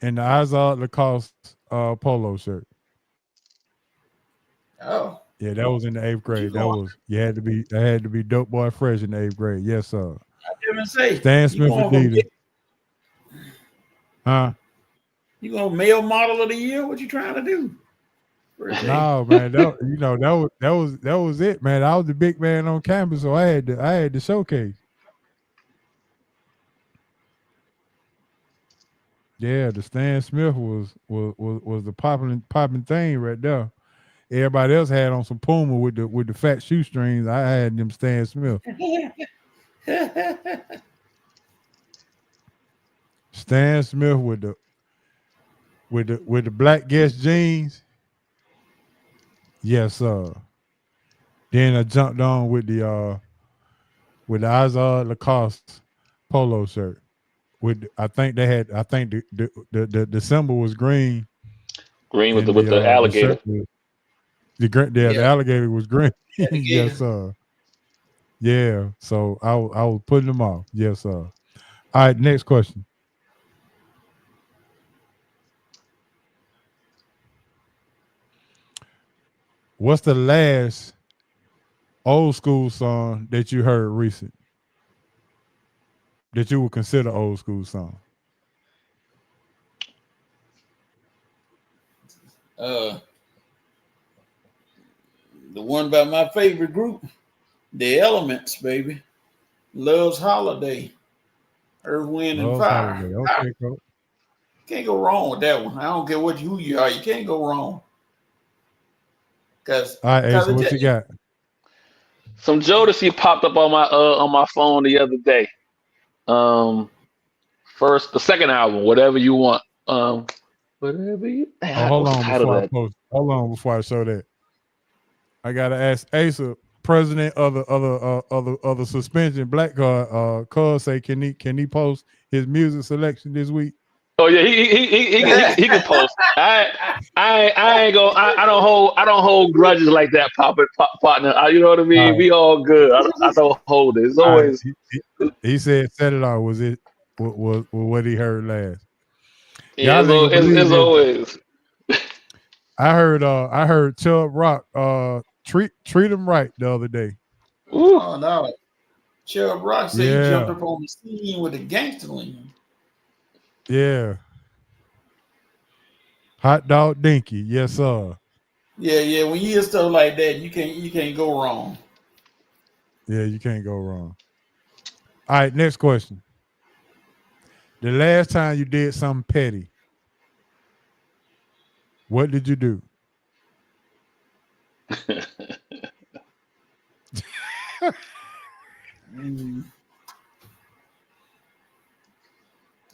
and the Izod Lacoste polo shirt. Oh, Yeah, that was in the 8th you grade. going? That had to be dope boy fresh in the 8th grade. Yes, sir. I didn't say Stan you Smith going for Adidas. Huh? you going male model of the year? What you trying to do? No, man. That was it, man. I was the big man on campus, so I had to showcase. Yeah, the Stan Smith was the popping thing right there. Everybody else had on some Puma with the fat shoestrings. I had them Stan Smith. Stan Smith with the black Guess jeans. Yes, sir. Then I jumped on with the Izod Lacoste polo shirt. I think the symbol was green. Green with And the alligator. The alligator was green. Yes, sir. Yeah. So I was putting them off. Yes, sir. All right, next question. What's the last old school song that you heard recent that you would consider old school song? The one by my favorite group, The Elements, baby. Love's Holiday. Earth, Wind, and Love's Fire. Holiday. Okay, cool. Can't go wrong with that one. I don't care who you are. You can't go wrong. All right, Ace, what you got? Some Jodeci popped up on my phone the other day. The second album, Whatever You Want. Whatever you. Hold on before I show that. I gotta ask Asa, president of the suspension black card. Cuz say can he post his music selection this week? Oh yeah, he can post. I ain't go. I don't hold grudges like that, partner. You know what I mean? Right. We all good. I don't hold it. It's always. Right. He said set it off. Was it was what he heard last? Yeah, it's always. I heard Chubb Rock treat him right the other day. Ooh. Oh no. Chubb Rock said he jumped up on the scene with a gangster lean. Yeah. Hot dog dinky, yes sir. Yeah. When you hear stuff like that, you can't go wrong. Yeah, you can't go wrong. All right, next question. The last time you did something petty, what did you do?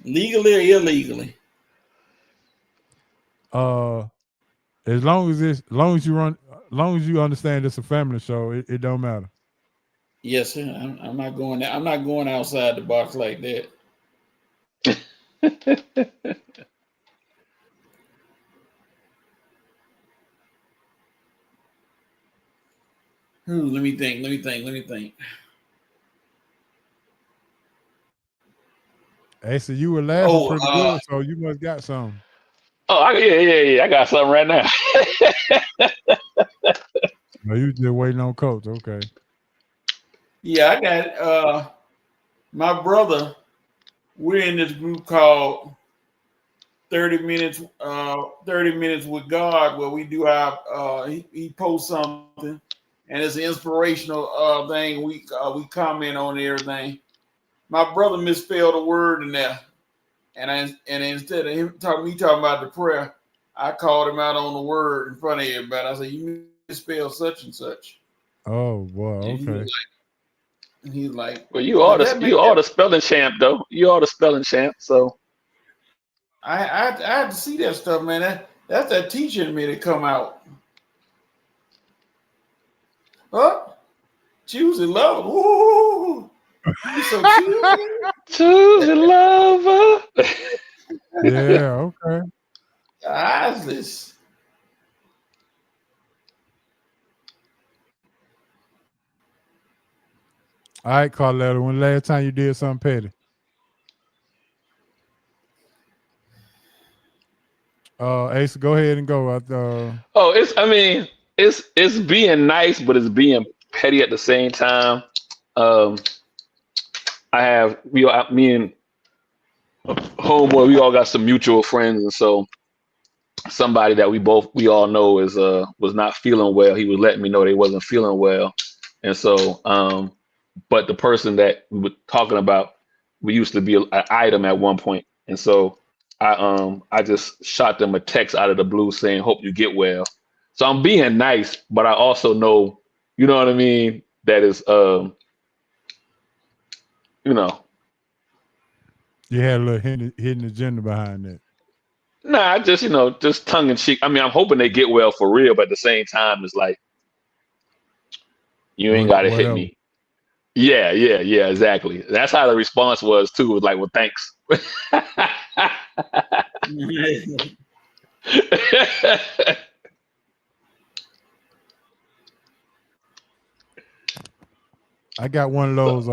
Legally or illegally? As long as you understand it's a family show, it don't matter. Yes, sir. I'm not going. I'm not going outside the box like that. Let me think. Hey, so you were laughing pretty good, so you must got something. Oh, yeah. I got something right now. No, you just waiting on Coach. Okay. Yeah, I got my brother. We're in this group called 30 Minutes with God, where we do our he posts something and it's an inspirational thing. We comment on everything. My brother misspelled a word in there. And instead of him talking about the prayer, I called him out on the word in front of everybody. I said, "You misspelled such and such." Oh boy, okay. And he's like, Well, "Does that you make are that?" the spelling champ, though. You are the spelling champ. So I had to see that stuff, man. That's that teacher in me that come out. Huh? Choosy love. Ooh, you so choosy. choose a lover. Yeah, okay. Eyes. All right, Carletta, when the last time you did something petty? Ace, go ahead and go. Oh, it's being nice, but it's being petty at the same time. Um, me and homeboy, we all got some mutual friends, and so somebody that we all know is was not feeling well. He was letting me know they wasn't feeling well, and so but the person that we were talking about, we used to be an item at one point, and so I just shot them a text out of the blue saying, "Hope you get well." So I'm being nice, but I also know, you know what I mean, that is you know, You had a little hidden agenda behind that. nah, just just tongue in cheek. I mean, I'm hoping they get well for real, but at the same time, it's like you ain't got to hit Whatever. me. Yeah, exactly. That's how the response was too. It was like, well, thanks. I got one of those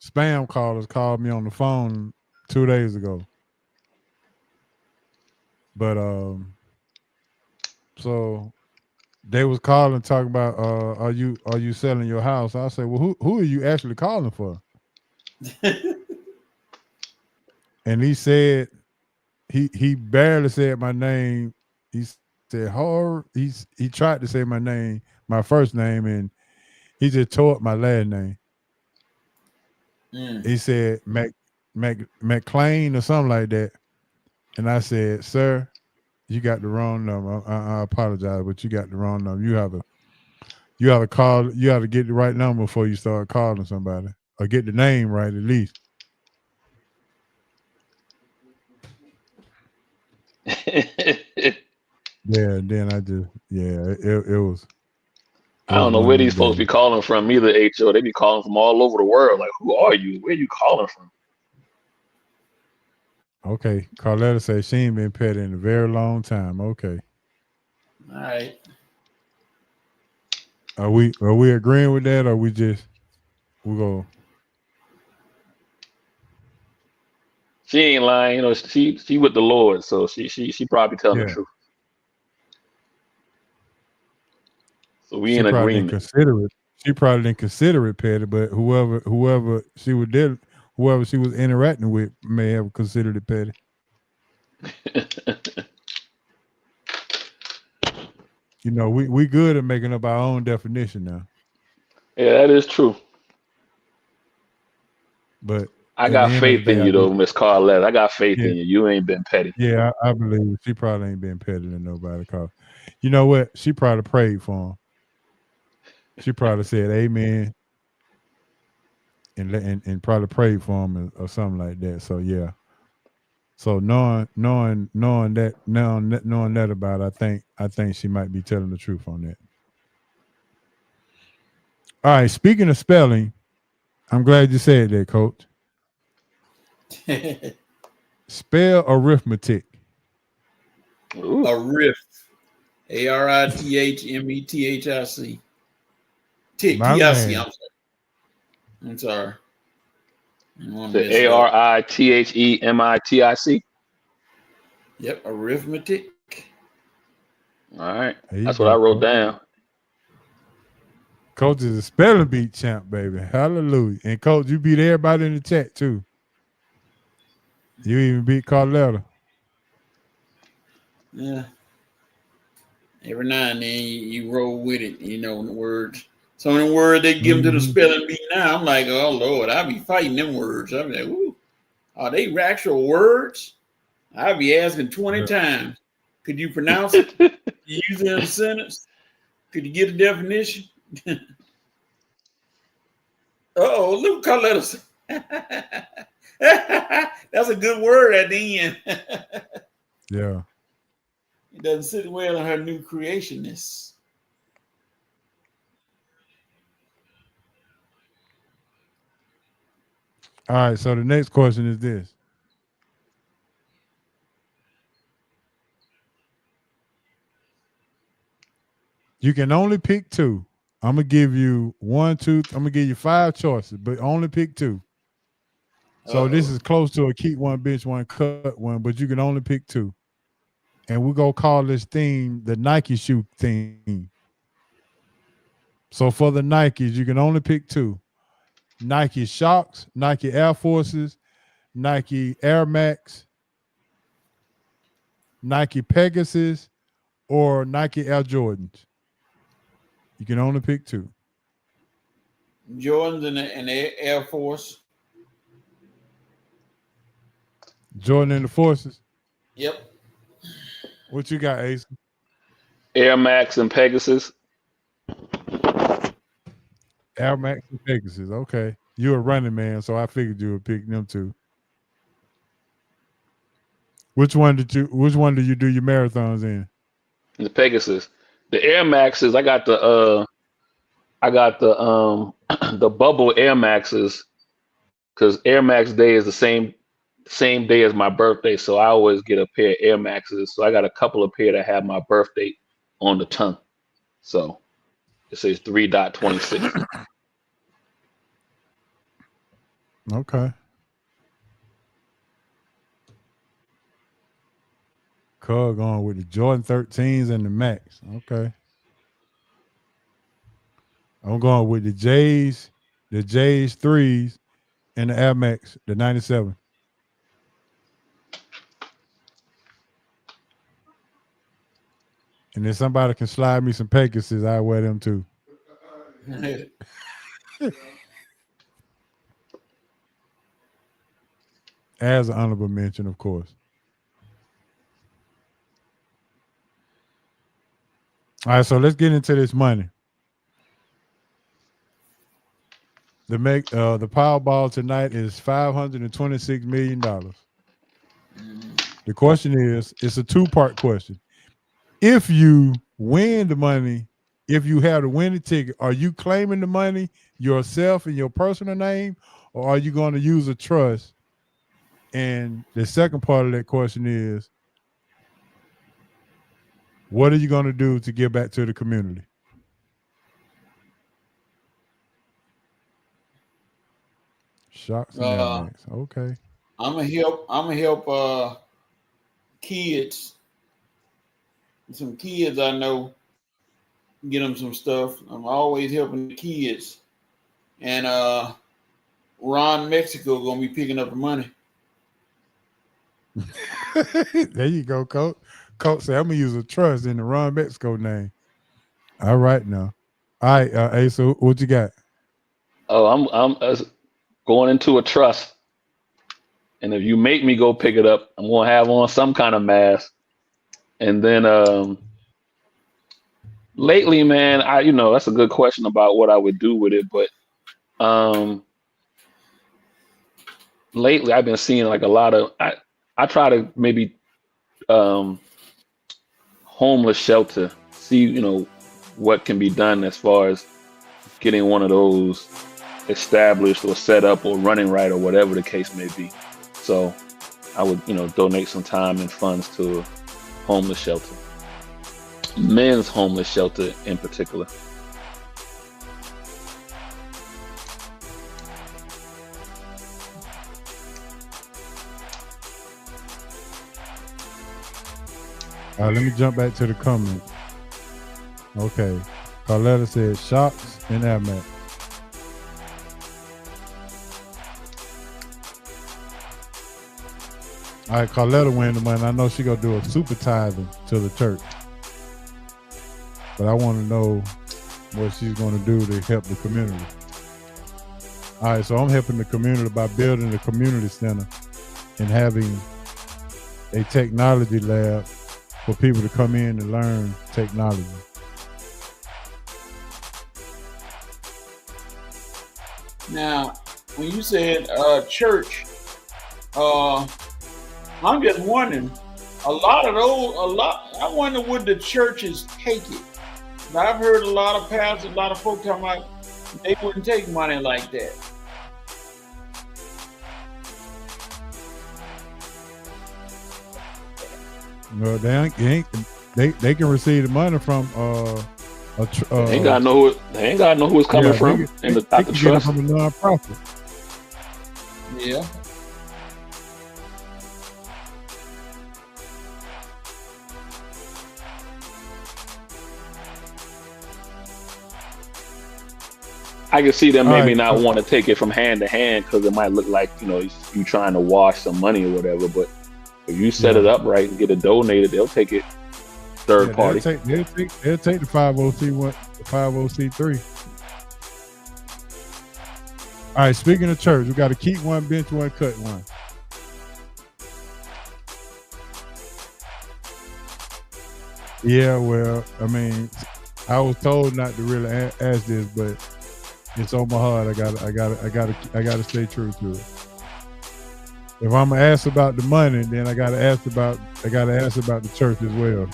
spam callers called me on the phone 2 days ago. But so they was calling talking about are you selling your house? I said, well, who are you actually calling for? And he said he barely said my name. He said horror. He tried to say my name, my first name, and he just tore up my last name. He said McLean or something like that. And I said, sir, you got the wrong number. I apologize, but you got the wrong number. You have to call. You have to get the right number before you start calling somebody, or get the name right at least. Yeah. And then it was. I don't know One where of them these folks be days. calling from either, HO. They be calling from all over the world. Like, who are you? Where you calling from? Okay, Carletta says she ain't been petty in a very long time. Okay, All right. are we agreeing with that, or we go? She ain't lying. She with the Lord, so she probably telling the Yeah, truth. So we she in probably didn't agreement. consider it. She probably didn't consider it petty, but whoever she was interacting with may have considered it petty. We good at making up our own definition now. Yeah, that is true. But I at the got end of the faith in day, you though, Miss Carlette. I got faith yeah, in you. You ain't been petty. yeah, I believe she probably ain't been petty to nobody. Cause you know what? She probably prayed for him. She probably said amen and probably prayed for him or something like that. So yeah. So knowing that about it, I think she might be telling the truth on that. All right. Speaking of spelling, I'm glad you said that, Coach. Spell arithmetic. Ooh. Arith. ARITHMETHIC. My T-I-C. man. I'm sorry. I don't want to The mess it up. ARITHEMITIC. Yep, arithmetic. All right. There you That's what I go, wrote Coach. down. Coach is a spelling bee champ, baby. Hallelujah. And Coach, you beat everybody in the chat too. You even beat Carletta. Yeah. Every now and then you roll with it, in the words. Some of the words they give them to the spelling bee now, I'm like, oh Lord, I be fighting them words. I'm like, ooh, are they actual words? I be asking 20 times. Could you pronounce it? Could you use it in a sentence? Could you get a definition? Oh, look, Carletta. That's a good word at the end. Yeah. It doesn't sit well in her new creationness. All right. So the next question is this. You can only pick two. I'm gonna give you one, two. I'm gonna give you 5 choices, but only pick 2. So this is close to a keep one, bench one, cut one, but you can only pick 2. And we're gonna call this theme the Nike shoe theme. So for the Nikes, you can only pick 2. Nike Shocks, Nike Air Forces, Nike Air Max, Nike Pegasus, or Nike Air Jordans. You can only pick 2. Jordans and the Air Force. Jordan and the Forces. Yep. What you got, Ace? Air Max and Pegasus. Air Max and Pegasus. Okay. You're a running man, so I figured you would pick them 2. Which one do you do your marathons in? The Pegasus. The Air Maxes, I got the the bubble Air Maxes, because Air Max Day is the same day as my birthday, so I always get a pair of Air Maxes. So I got a couple of pair that have my birthday on the tongue. So it says 3.26. Okay. Cug going with the Jordan 13s and the Max. Okay. I'm going with the J's 3s, and the Air Max, the 97. And if somebody can slide me some Pegasus, I wear them too. As an honorable mention, of course. All right, so let's get into this money. The Powerball tonight is $526 million. The question is, it's a 2-part question. If you win the money, if you have the winning ticket, are you claiming the money yourself in your personal name, or are you going to use a trust? And the second part of that question is, what are you going to do to give back to the community? Shocks and Air Max. Okay. I'm gonna help kids. Some kids I know, get them some stuff. I'm always helping the kids. And Ron Mexico gonna be picking up the money. There you go, Coach. Coach said, I'm gonna use a trust in the Ron Mexico name. All right now. All right, Ace, so what you got? Oh, I'm going into a trust, and if you make me go pick it up, I'm gonna have on some kind of mask. And then lately, man, that's a good question about what I would do with it, but lately I've been seeing like a lot of I try to maybe homeless shelter, see what can be done as far as getting one of those established or set up or running right or whatever the case may be. So I would donate some time and funds to a homeless shelter, men's homeless shelter in particular. All right, let me jump back to the comments. Okay. Carletta said Shocks and Air Max. All right, Carletta win the money. I know she gonna do a super tithing to the church, but I want to know what she's gonna do to help the community. All right, so I'm helping the community by building the community center and having a technology lab for people to come in and learn technology. Now, when you said church, I'm just wondering. I wonder would the churches take it? But I've heard a lot of pastors, a lot of folks talking about they wouldn't take money like that. No, they can receive the money from they ain't gotta know who it's coming from and the trust. Get it from a nonprofit. Yeah. I can see them maybe not want to take it from hand to hand because it might look like you trying to wash some money or whatever. But if you set it up right and get it donated, they'll take it third party. They'll take the 50C1, the 50C3. All right. Speaking of church, we got to keep one, bench one, cut one. Yeah, well, I mean, I was told not to really ask this, but it's on my heart. I gotta stay true to it. If I'm gonna ask about the money, then I gotta ask about the church as well.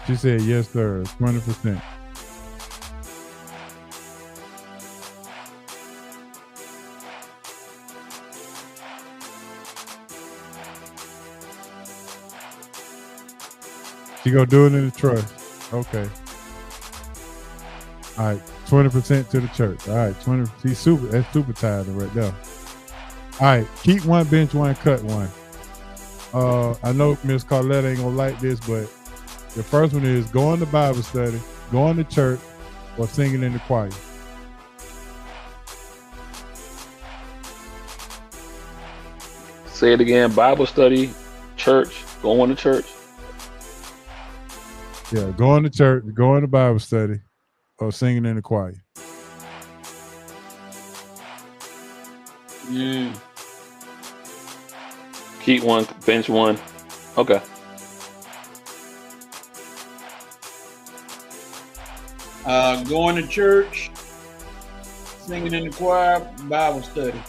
She said, yes, sir, 20%. She gonna do it in the trust. Okay. All right, 20% to the church. All right, 20. That's super tithing right there. All right, keep one, bench one, cut one. I know Miss Carlette ain't gonna like this, but the first one is going to Bible study, going to church, or singing in the choir. Say it again. Bible study, church, going to church. Yeah, going to church, going to Bible study, or singing in the choir. Keep one, bench one. Okay. Going to church, singing in the choir, Bible study.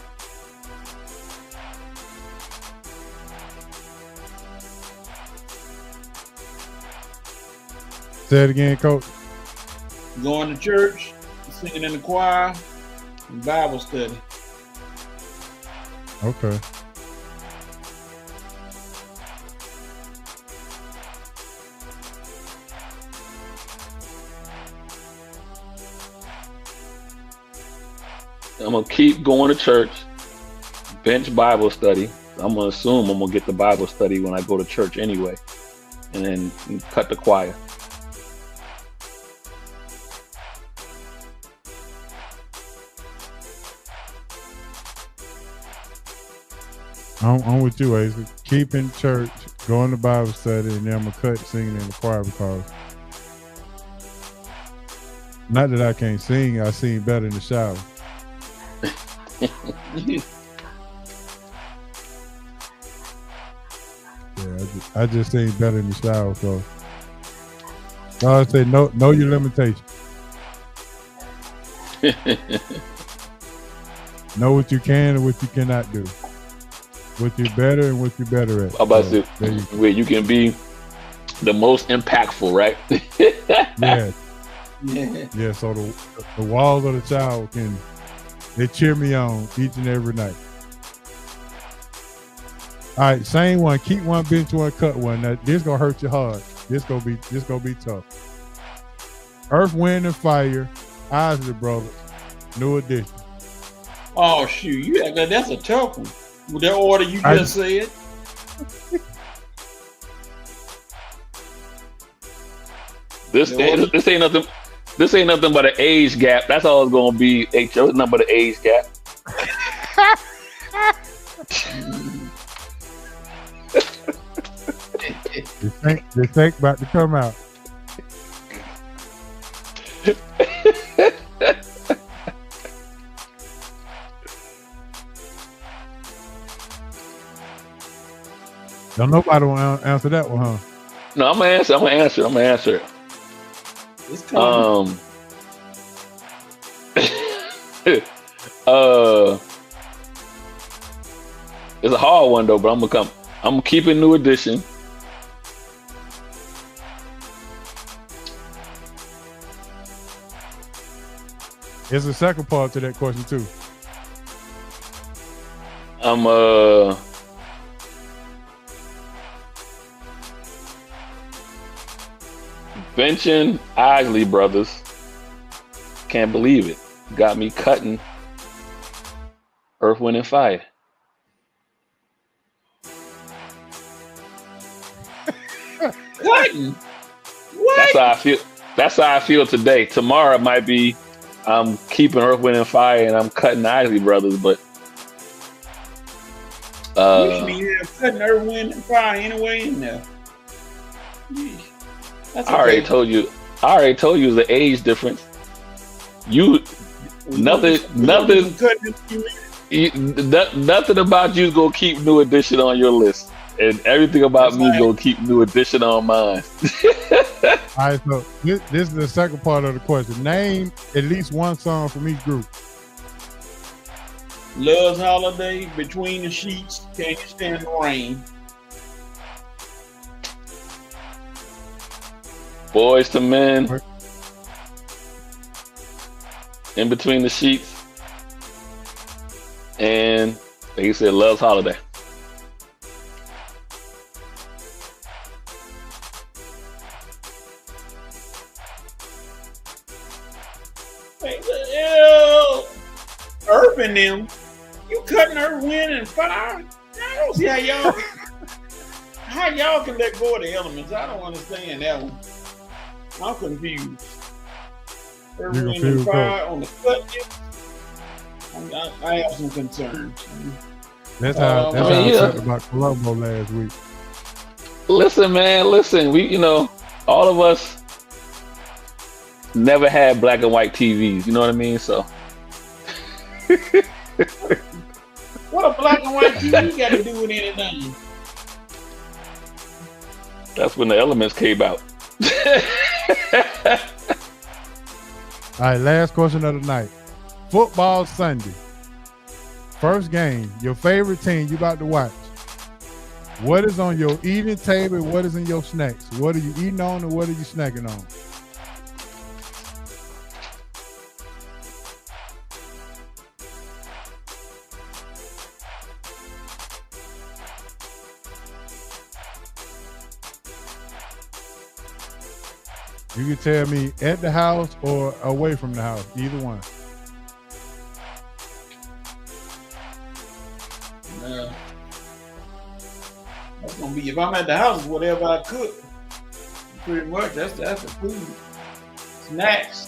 Say it again, Coach. Going to church, singing in the choir, and Bible study. Okay. I'm gonna keep going to church, bench Bible study. I'm gonna assume I'm gonna get the Bible study when I go to church anyway, and then cut the choir. I'm with you, Ace. Keeping church, going to Bible study, and then I'm gonna cut singing in the choir because not that I can't sing, I sing better in the shower. Yeah, I just sing better in the shower. So I say know your limitations. Know what you can and what you cannot do. What you're better and what you're better at. How about where you can be the most impactful, right? Yeah. Yeah. So the walls of the shower they cheer me on each and every night. All right, same one. Keep one, bench one, cut one. Now this gonna hurt you hard. This gonna be tough. Earth, Wind, and Fire, Isley Brothers, new edition. Oh shoot, that's a tough one. With that order you just said. This ain't nothing. This ain't nothing but an age gap. That's all it's gonna be. HO, it's nothing but an age gap. This tank about to come out. Don't nobody want to answer that one, huh? No, I'm gonna answer it. It's coming. It's a hard one though, but I'm gonna keep it New Edition. There's a second part to that question too. I'm benching Isley Brothers. Can't believe it. Got me cutting Earth, Wind, and Fire. Cutting? What? That's how I feel. That's how I feel today. Tomorrow it might be I'm keeping Earth, Wind, and Fire, and I'm cutting Isley Brothers. But usually cutting Earth, Wind, and Fire anyway in there. That's okay. I already told you the age difference. Nothing about you is gonna keep New Edition on your list, and everything about me is gonna keep New Edition on mine. All right, so this is the second part of the question. Name at least one song from each group. Love's Holiday, Between the Sheets, Can You Stand the Rain? Boys to Men, In Between the Sheets, and like you said, Love's Holiday. Earth and them, you cutting Earth, Wind, and Fire? I don't see how y'all can let go of the elements. I don't understand that one. I'm confused. Earth, Wind, and Fire on the cutting. I have some concerns. That's how I felt about Colombo last week. Listen, man, we, all of us never had black and white TVs, you know what I mean? So what a black and white TV got to do with anything? That's when the elements came out. All right, last question of the night. Football Sunday. First game, your favorite team you about to watch. What is on your eating table? What is in your snacks? What are you eating on and what are you snacking on? You can tell me at the house or away from the house, either one. That's gonna be, if I'm at the house, whatever I cook. Pretty much, that's the food. Snacks.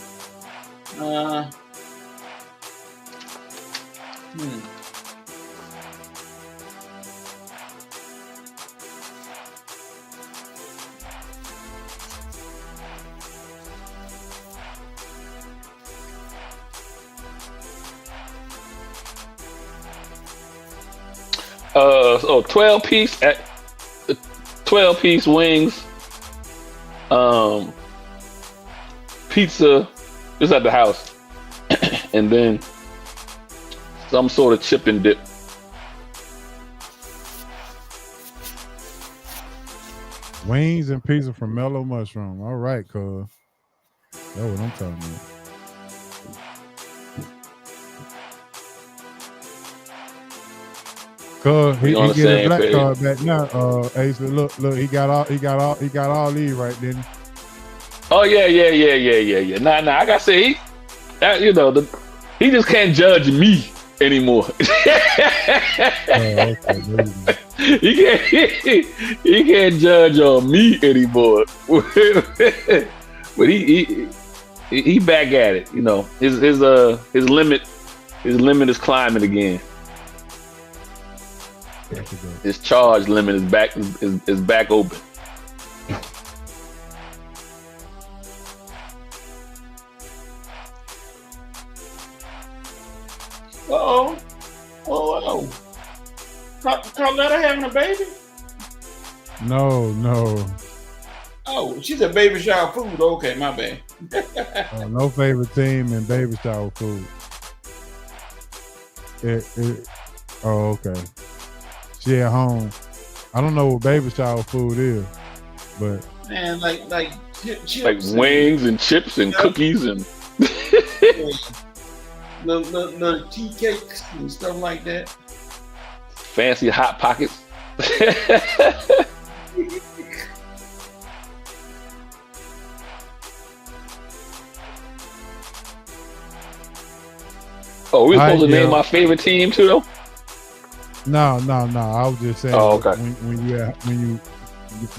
So 12-piece wings, pizza just at the house, and then some sort of chip and dip. Wings and pizza from Mellow Mushroom. All right, cuz. That's what I'm talking about. Cuz he get his black card back now. Ace, look, he got all these right, didn't he? Oh yeah. Nah. I gotta say, he just can't judge me anymore. He can't judge on me anymore. But he back at it. His limit is climbing again. His charge limit is back open. Oh. Carletta having a baby? No. Oh, she said baby shower food. Okay, my bad. No favorite team and baby shower food. Oh, okay. She at home. I don't know what baby shower food is, but Man, like chips, Like wings and chips and cookies and little tea cakes and stuff like that. fancy hot pockets. Oh, we supposed to name our favorite team too, though. No. I was just saying. Oh, okay. When you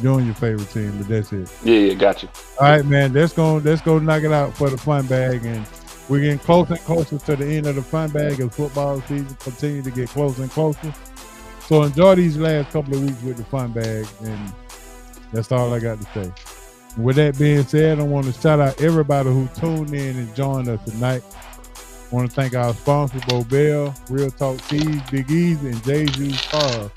doing your favorite team, but that's it. Yeah, got you. All right, man. Let's go knock it out for the fun bag, and we're getting closer and closer to the end of the fun bag as football season continue to get closer and closer. So enjoy these last couple of weeks with the fun bag, and that's all I got to say. With that being said, I want to shout out everybody who tuned in and joined us tonight. I want to thank our sponsor, Bobel, Real Talk Tees, Big Easy, and Jay-Z's Cars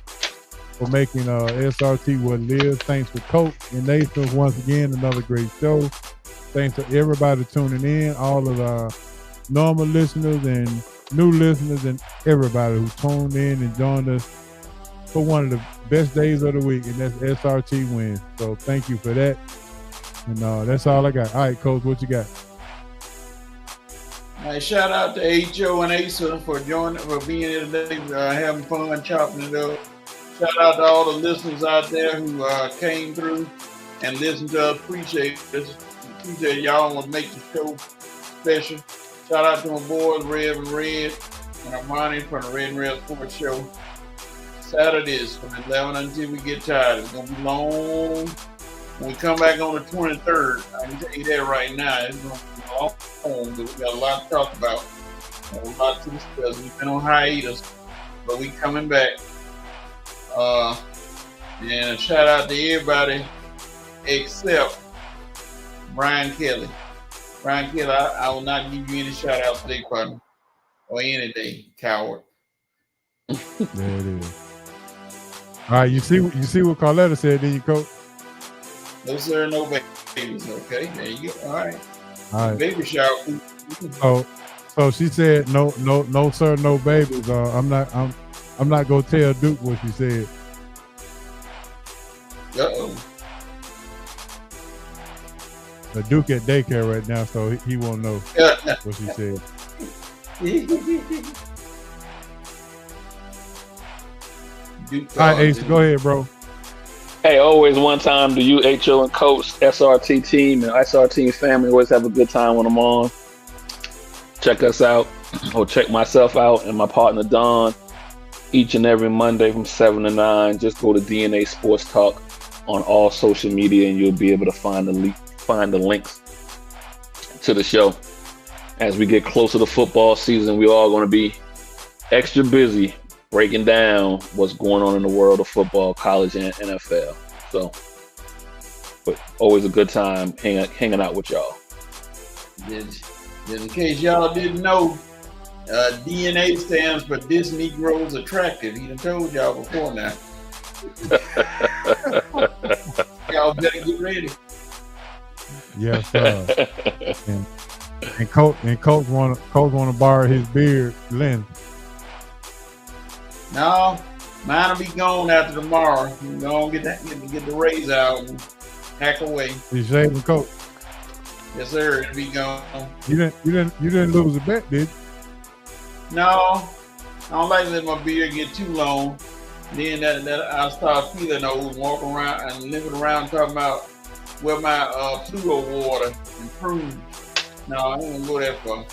for making SRT what it is. Thanks to Coach and Nathan once again, another great show. Thanks to everybody tuning in, all of our normal listeners and new listeners and everybody who tuned in and joined us for one of the best days of the week, and that's SRT win. So thank you for that. And that's all I got. All right, Coach, what you got? All right, shout out to HO and Asa for being here today, having fun, chopping it up. Shout out to all the listeners out there who came through and listened to us. Appreciate y'all and make the show special. Shout out to my boys, Rev and Red, and Armani from the Red and Red Sports Show. Saturdays from 11 until we get tired. It's going to be long. When we come back on the 23rd, I can tell you that right now. It's going to be long, but we got a lot to talk about. A lot to discuss. We've been on hiatus, but we coming back. And a shout out to everybody except Brian Kelly. Brian Kelly, I will not give you any shout outs today, partner, or any day, coward. There it is. All right, you see what Carletta said, didn't you, Coach? No sir, no babies. Okay, there you go. All right. Baby shower. So she said no sir, no babies. I'm not gonna tell Duke what she said. Uh-oh. But Duke at daycare right now, so he won't know what she said. All right, Ace, go ahead, bro. Hey, always one time to you, HO and Coach, SRT team, and SRT family. Always have a good time when I'm on. Check us out, or check myself out and my partner Don each and every Monday from 7 to 9. Just go to DNA Sports Talk on all social media, and you'll be able to find the links to the show. As we get closer to football season, we're all going to be extra busy breaking down what's going on in the world of football, college, and NFL. So, but always a good time hanging out with y'all. Just in case y'all didn't know, DNA stands for This Negro's Attractive. He done told y'all before now. Y'all better get ready. Yes, sir. and Coach want to borrow his beard length. No, mine will be gone after tomorrow. You know, get the razor out and hack away. You shaving, Coach? Yes, sir. It'll be gone. You didn't lose a bet, did you? No, I don't like to let my beard get too long. Then that I start feeling old, walking around and living around talking about where my Pluto water improved. No, I ain't gonna go that far.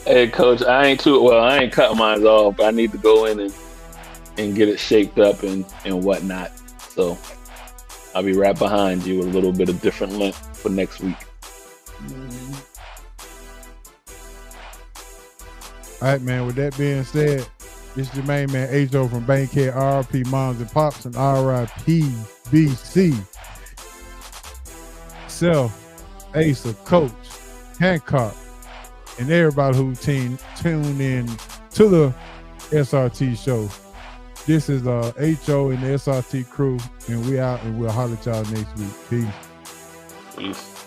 Hey, Coach, I ain't cut mine off, but I need to go in and get it shaped up and whatnot. So I'll be right behind you with a little bit of different length for next week. Mm-hmm. All right, man. With that being said, this is your main man, H.O. from Bankhead, RP Moms and Pops, and RIP BC. Self, Asa, Coach, Hancock, and everybody who tuned in to the SRT show. This is H.O. and the SRT crew, and we out, and we'll holler at y'all next week. Peace. Peace.